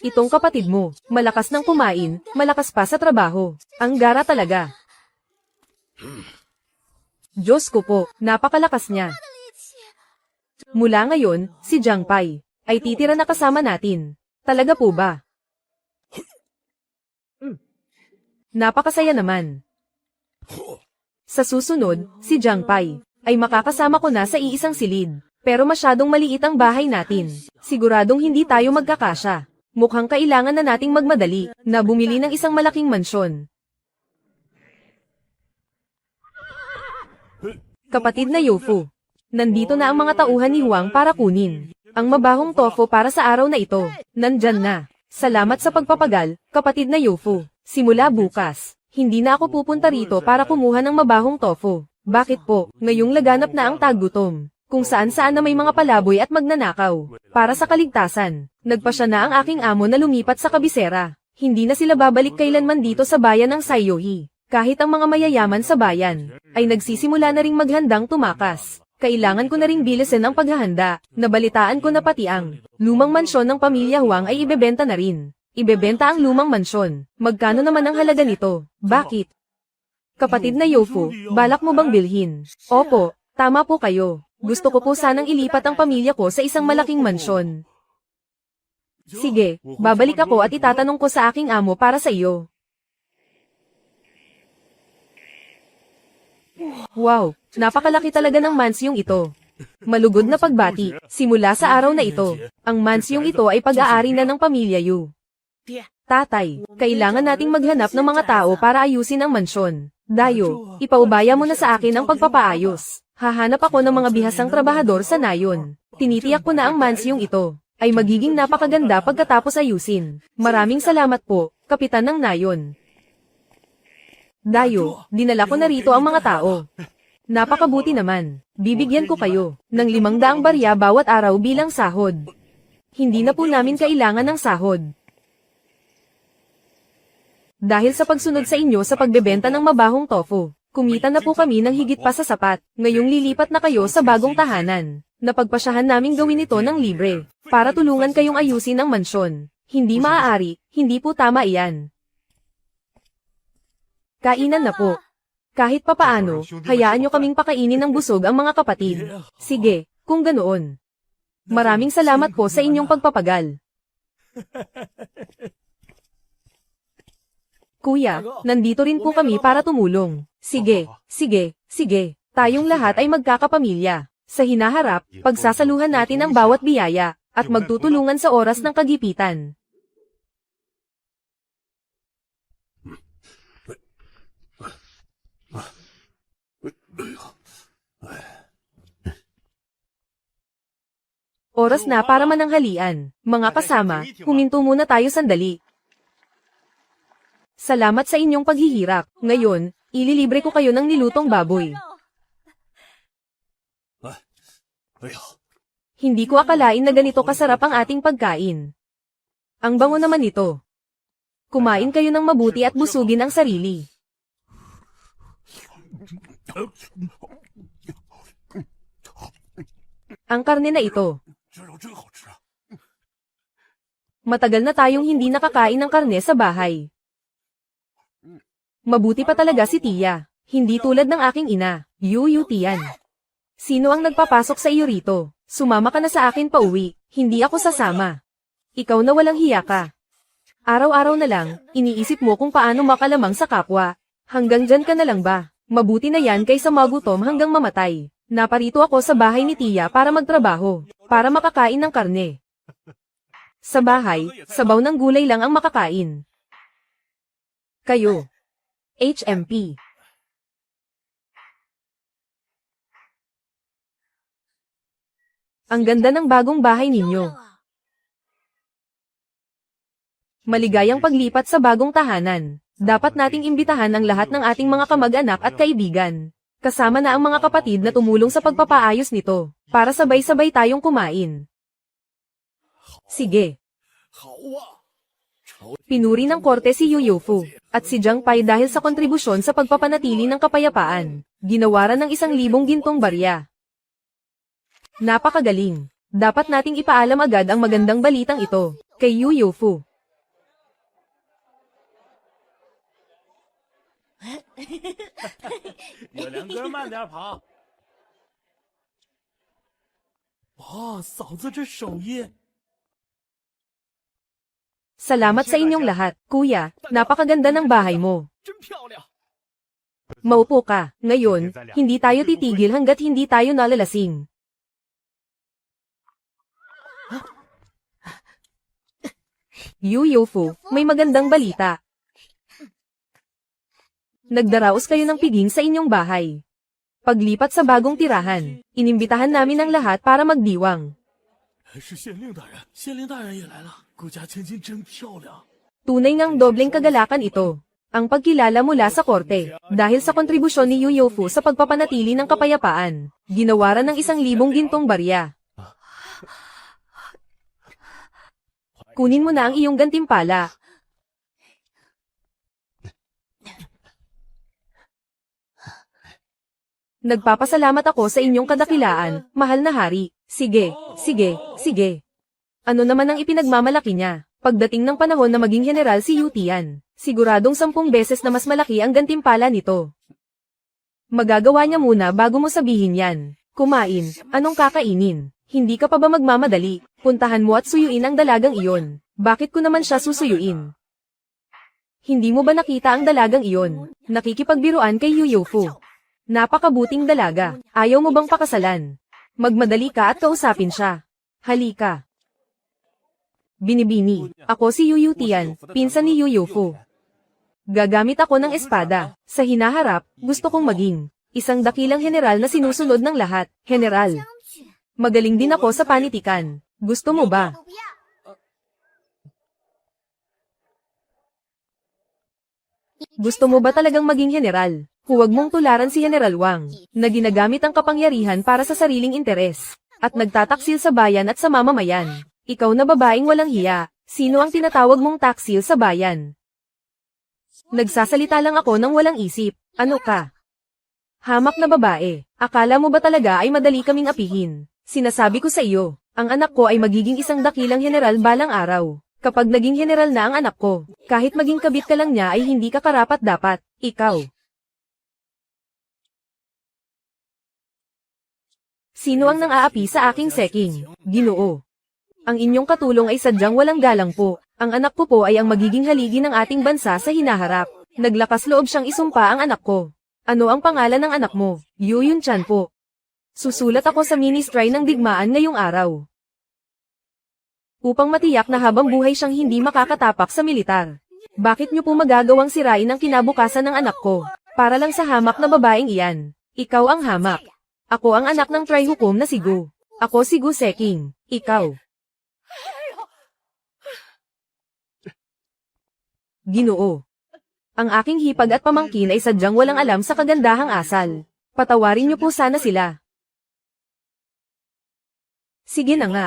itong kapatid mo, malakas ng kumain, malakas pa sa trabaho. Ang gara talaga. Diyos ko po, napakalakas niya. Mula ngayon, si Jiang Pai ay titira na kasama natin. Talaga po ba? Napakasaya naman. Sa susunod, si Jiang Pai ay makakasama ko na sa iisang silid. Pero masyadong maliit ang bahay natin. Siguradong hindi tayo magkakasya. Mukhang kailangan na nating magmadali na bumili ng isang malaking mansyon. Kapatid na Youfu, nandito na ang mga tauhan ni Huang para kunin ang mabahong tofu para sa araw na ito. Nandyan na. Salamat sa pagpapagal, kapatid na Youfu. Simula bukas, hindi na ako pupunta rito para kumuha ng mabahong tofu. Bakit po? Ngayong laganap na ang taggutom. Kung saan-saan na may mga palaboy at magnanakaw. Para sa kaligtasan, nagpasya na ang aking amo na lumipat sa kabisera. Hindi na sila babalik kailanman dito sa bayan ng Saiyohi. Kahit ang mga mayayaman sa bayan, ay nagsisimula na ring maghandang tumakas. Kailangan ko na ring bilisan ang paghahanda. Nabalitaan ko na pati ang lumang mansyon ng pamilya Huang ay ibebenta na rin. Ibebenta ang lumang mansyon. Magkano naman ang halaga nito? Bakit? Kapatid na Youfu, balak mo bang bilhin? Opo, tama po kayo. Gusto ko po sanang ilipat ang pamilya ko sa isang malaking mansyon. Sige, babalik ako at itatanong ko sa aking amo para sa iyo. Wow, napakalaki talaga ng mansyong ito. Malugod na pagbati, simula sa araw na ito, ang mansyong ito ay pag-aari na ng pamilya Yu. Tatay, kailangan nating maghanap ng mga tao para ayusin ang mansyon. Dayo, ipaubaya mo na sa akin ang pagpapaayos. Hahanap ako ng mga bihasang trabahador sa nayon. Tinitiyak ko na ang mansyong ito ay magiging napakaganda pagkatapos ayusin. Maraming salamat po, kapitan ng nayon. Dayo, dinala ko na rito ang mga tao. Napakabuti naman. Bibigyan ko kayo ng 500 barya bawat araw bilang sahod. Hindi na po namin kailangan ng sahod. Dahil sa pagsunod sa inyo sa pagbebenta ng mabahong tofu, kumita na po kami ng higit pa sa sapat. Ngayong lilipat na kayo sa bagong tahanan. Napagpasyahan namin gawin ito ng libre, para tulungan kayong ayusin ang mansyon. Hindi maaari, hindi po tama iyan. Kainan na po. Kahit papaano, hayaan nyo kaming pakainin ng busog ang mga kapatid. Sige, kung ganoon. Maraming salamat po sa inyong pagpapagal. Kuya, nandito rin po kami para tumulong. Sige, sige, sige. Tayong lahat ay magkakapamilya. Sa hinaharap, pagsasaluhan natin ang bawat biyaya, at magtutulungan sa oras ng kagipitan. Oras na para mananghalian. Mga kasama, huminto muna tayo sandali. Salamat sa inyong paghihirap. Ngayon, ililibre ko kayo ng nilutong baboy. Hindi ko akalain na ganito kasarap ang ating pagkain. Ang bango naman nito. Kumain kayo ng mabuti at busugin ang sarili. Ang karne na ito. Matagal na tayong hindi nakakain ng karne sa bahay. Mabuti pa talaga si Tia. Hindi tulad ng aking ina, Yu Tian. Sino ang nagpapasok sa iyo rito? Sumama ka na sa akin pauwi. Hindi ako sasama. Ikaw na walang hiya ka. Araw-araw na lang, iniisip mo kung paano makalamang sa kapwa. Hanggang dyan ka na lang ba? Mabuti na yan kaysa magutom hanggang mamatay. Naparito ako sa bahay ni Tia para magtrabaho, para makakain ng karne. Sa bahay, sabaw ng gulay lang ang makakain. Kayo. HMP. Ang ganda ng bagong bahay ninyo. Maligayang paglipat sa bagong tahanan. Dapat nating imbitahan ang lahat ng ating mga kamag-anak at kaibigan. Kasama na ang mga kapatid na tumulong sa pagpapaayos nito, para sabay-sabay tayong kumain. Sige. Pinuri ng korte si Yu Youfu at si Jiang Pai dahil sa kontribusyon sa pagpapanatili ng kapayapaan. Ginawaran ng 1,000 gintong barya. Napakagaling. Dapat nating ipaalam agad ang magandang balitang ito kay Yu Youfu. 有良哥慢点跑。哇，嫂子这手艺， Salamat sa inyong lahat, kuya. Napakaganda ng bahay mo. 真漂亮。 Maupo ka. Ngayon, hindi tayo titigil hanggat hindi tayo nalalasing. Yu Youfu, may magandang balita. Nagdaraos kayo ng piging sa inyong bahay. Paglipat sa bagong tirahan, inimbitahan namin ang lahat para magdiwang. 是县令大人，县令大人也来了。顾家千金真漂亮。 Tunay ngang dobleng kagalakan ito. Ang pagkilala mula sa korte, dahil sa kontribusyon ni Yu Youfu sa pagpapanatili ng kapayapaan, ginawaran ng 1,000 gintong barya. Kunin mo na ang iyong gantimpala. Nagpapasalamat ako sa inyong kadakilaan, mahal na hari. Sige, sige, sige. Ano naman ang ipinagmamalaki niya? Pagdating ng panahon na maging general si Yu Tian, siguradong 10 beses na mas malaki ang gantimpala nito. Magagawa niya muna bago mo sabihin yan. Kumain, anong kakainin? Hindi ka pa ba magmamadali? Puntahan mo at suyuin ang dalagang iyon. Bakit ko naman siya susuyuin? Hindi mo ba nakita ang dalagang iyon? Nakikipagbiruan kay Yu Youfu. Napakabuting dalaga. Ayaw mo bang pakasalan? Magmadali ka at kausapin siya. Halika. Binibini, ako si Yu Tian, pinsan ni Yu Youfu. Gagamit ako ng espada. Sa hinaharap, gusto kong maging isang dakilang general na sinusunod ng lahat. General. Magaling din ako sa panitikan. Gusto mo ba? 我不要。 Gusto mo ba talagang maging general? Huwag mong tularan si General Wang, na ginagamit ang kapangyarihan para sa sariling interes, at nagtataksil sa bayan at sa mamamayan. Ikaw na babaeng walang hiya, sino ang tinatawag mong taksil sa bayan? Nagsasalita lang ako ng walang isip, ano ka? Hamak na babae, akala mo ba talaga ay madali kaming apihin? Sinasabi ko sa iyo, ang anak ko ay magiging isang dakilang general balang araw. Kapag naging general na ang anak ko, kahit maging kabit ka lang niya ay hindi ka karapat-dapat, ikaw. Sino ang nang-aapi sa aking seking? Ginoo. Ang inyong katulong ay sadyang walang galang po. Ang anak ko po ay ang magiging haligi ng ating bansa sa hinaharap. Naglakas loob siyang isumpa ang anak ko. Ano ang pangalan ng anak mo? Yu Yunchan po. Susulat ako sa ministry ng digmaan ngayong araw. Upang matiyak na habang buhay siyang hindi makakatapak sa militar. Bakit niyo po magagawang sirain ang kinabukasan ng anak ko? Para lang sa hamak na babaeng iyan. Ikaw ang hamak. Ako ang anak ng Trihukum na si Gu. Ako si Gu Seking. Ikaw. Ginoo. Ang aking hipag at pamangkin ay sadyang walang alam sa kagandahang asal. Patawarin niyo po sana sila. Sige na nga.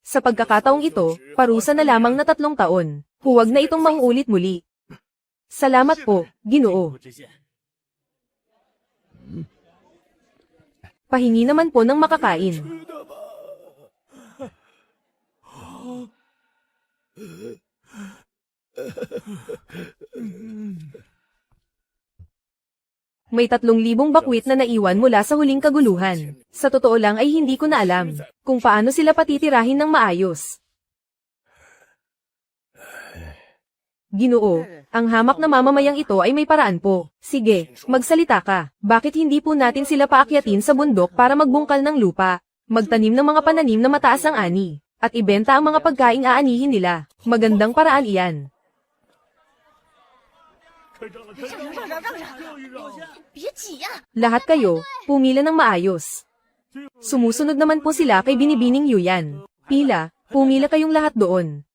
Sa pagkakataong ito, parusa na lamang na 3 taon. Huwag na itong mauulit muli. Salamat po, Ginoo. Pahingi naman po ng makakain. May 3,000 bakwit na naiwan mula sa huling kaguluhan. Sa totoo lang ay hindi ko na alam kung paano sila patitirahin ng maayos. Ginoo, ang hamak na mamamayang ito ay may paraan po. Sige, magsalita ka. Bakit hindi po natin sila paakyatin sa bundok para magbungkal ng lupa, magtanim ng mga pananim na mataas ang ani, at ibenta ang mga pagkaing aanihin nila? Magandang paraan iyan. 开张了，开张了，让一让。 别挤呀、 Lahat kayo, pumila ng maayos. Sumusunod naman po sila kay Binibining Yuyan. Pila, pumila kayong lahat doon.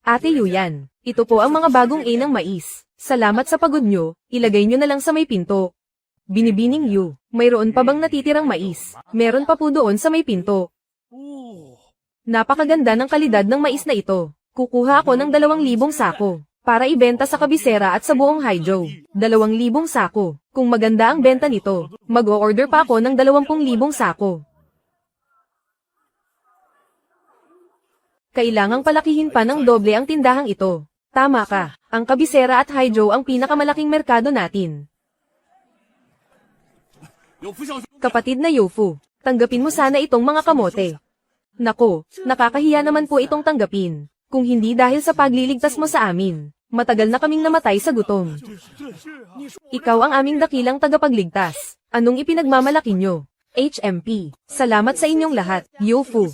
Ate Yuyan, ito po ang mga bagong A ng mais. Salamat sa pagod nyo, ilagay nyo na lang sa may pinto. Binibining Yu, mayroon pa bang natitirang mais? Meron pa po doon sa may pinto. 哦， Napakaganda ng kalidad ng mais na ito. Kukuha ako ng 2,000 sako para ibenta sa kabisera at sa buong Haijo. 2,000 sako. Kung maganda ang benta nito, mag-o-order pa ako ng 20,000 sako. Kailangang palakihin pa ng doble ang tindahang ito. Tama ka, ang kabisera at Haijo ang pinakamalaking merkado natin. 有福相兄， Kapatid na Yofu, tanggapin mo sana itong mga kamote. Nako, nakakahiya naman po itong tanggapin. Kung hindi dahil sa pagliligtas mo sa amin, matagal na kaming namatay sa gutom. 这是啊，你说 Ikaw ang aming dakilang tagapagligtas. Anong ipinagmamalaki nyo? HMP. Salamat sa inyong lahat, Yofu.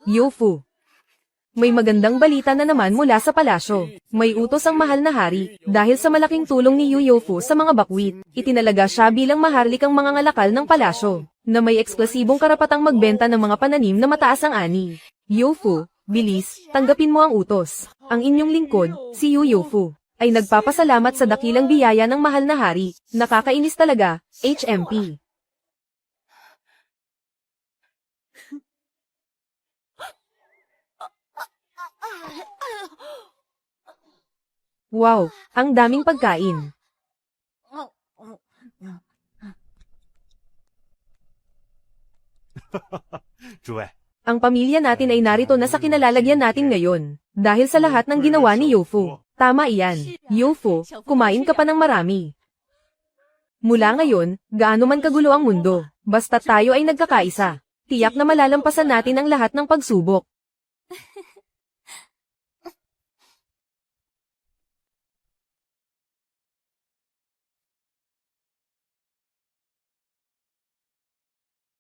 Yofu. May magandang balita na naman mula sa palasyo. May utos ang mahal na hari, dahil sa malaking tulong ni Yu Yofu sa mga bakwit, itinalaga siya bilang maharlikang mga ngalakal ng palasyo, na may eksklusibong karapatang magbenta ng mga pananim na mataas ang ani. Yofu, bilis, tanggapin mo ang utos. Ang inyong lingkod, si Yu Yofu, ay nagpapasalamat sa dakilang biyaya ng mahal na hari. Nakakainis talaga, HMP. Wow, ang daming pagkain. 诸位， Ang pamilya natin ay narito na sa kinalalagyan natin ngayon. Dahil sa lahat ng ginawa ni Yofu. Tama iyan. Yofu, kumain ka pa ng marami. Mula ngayon, gaano man kagulo ang mundo, basta tayo ay nagkakaisa. Tiyak na malalampasan natin ang lahat ng pagsubok.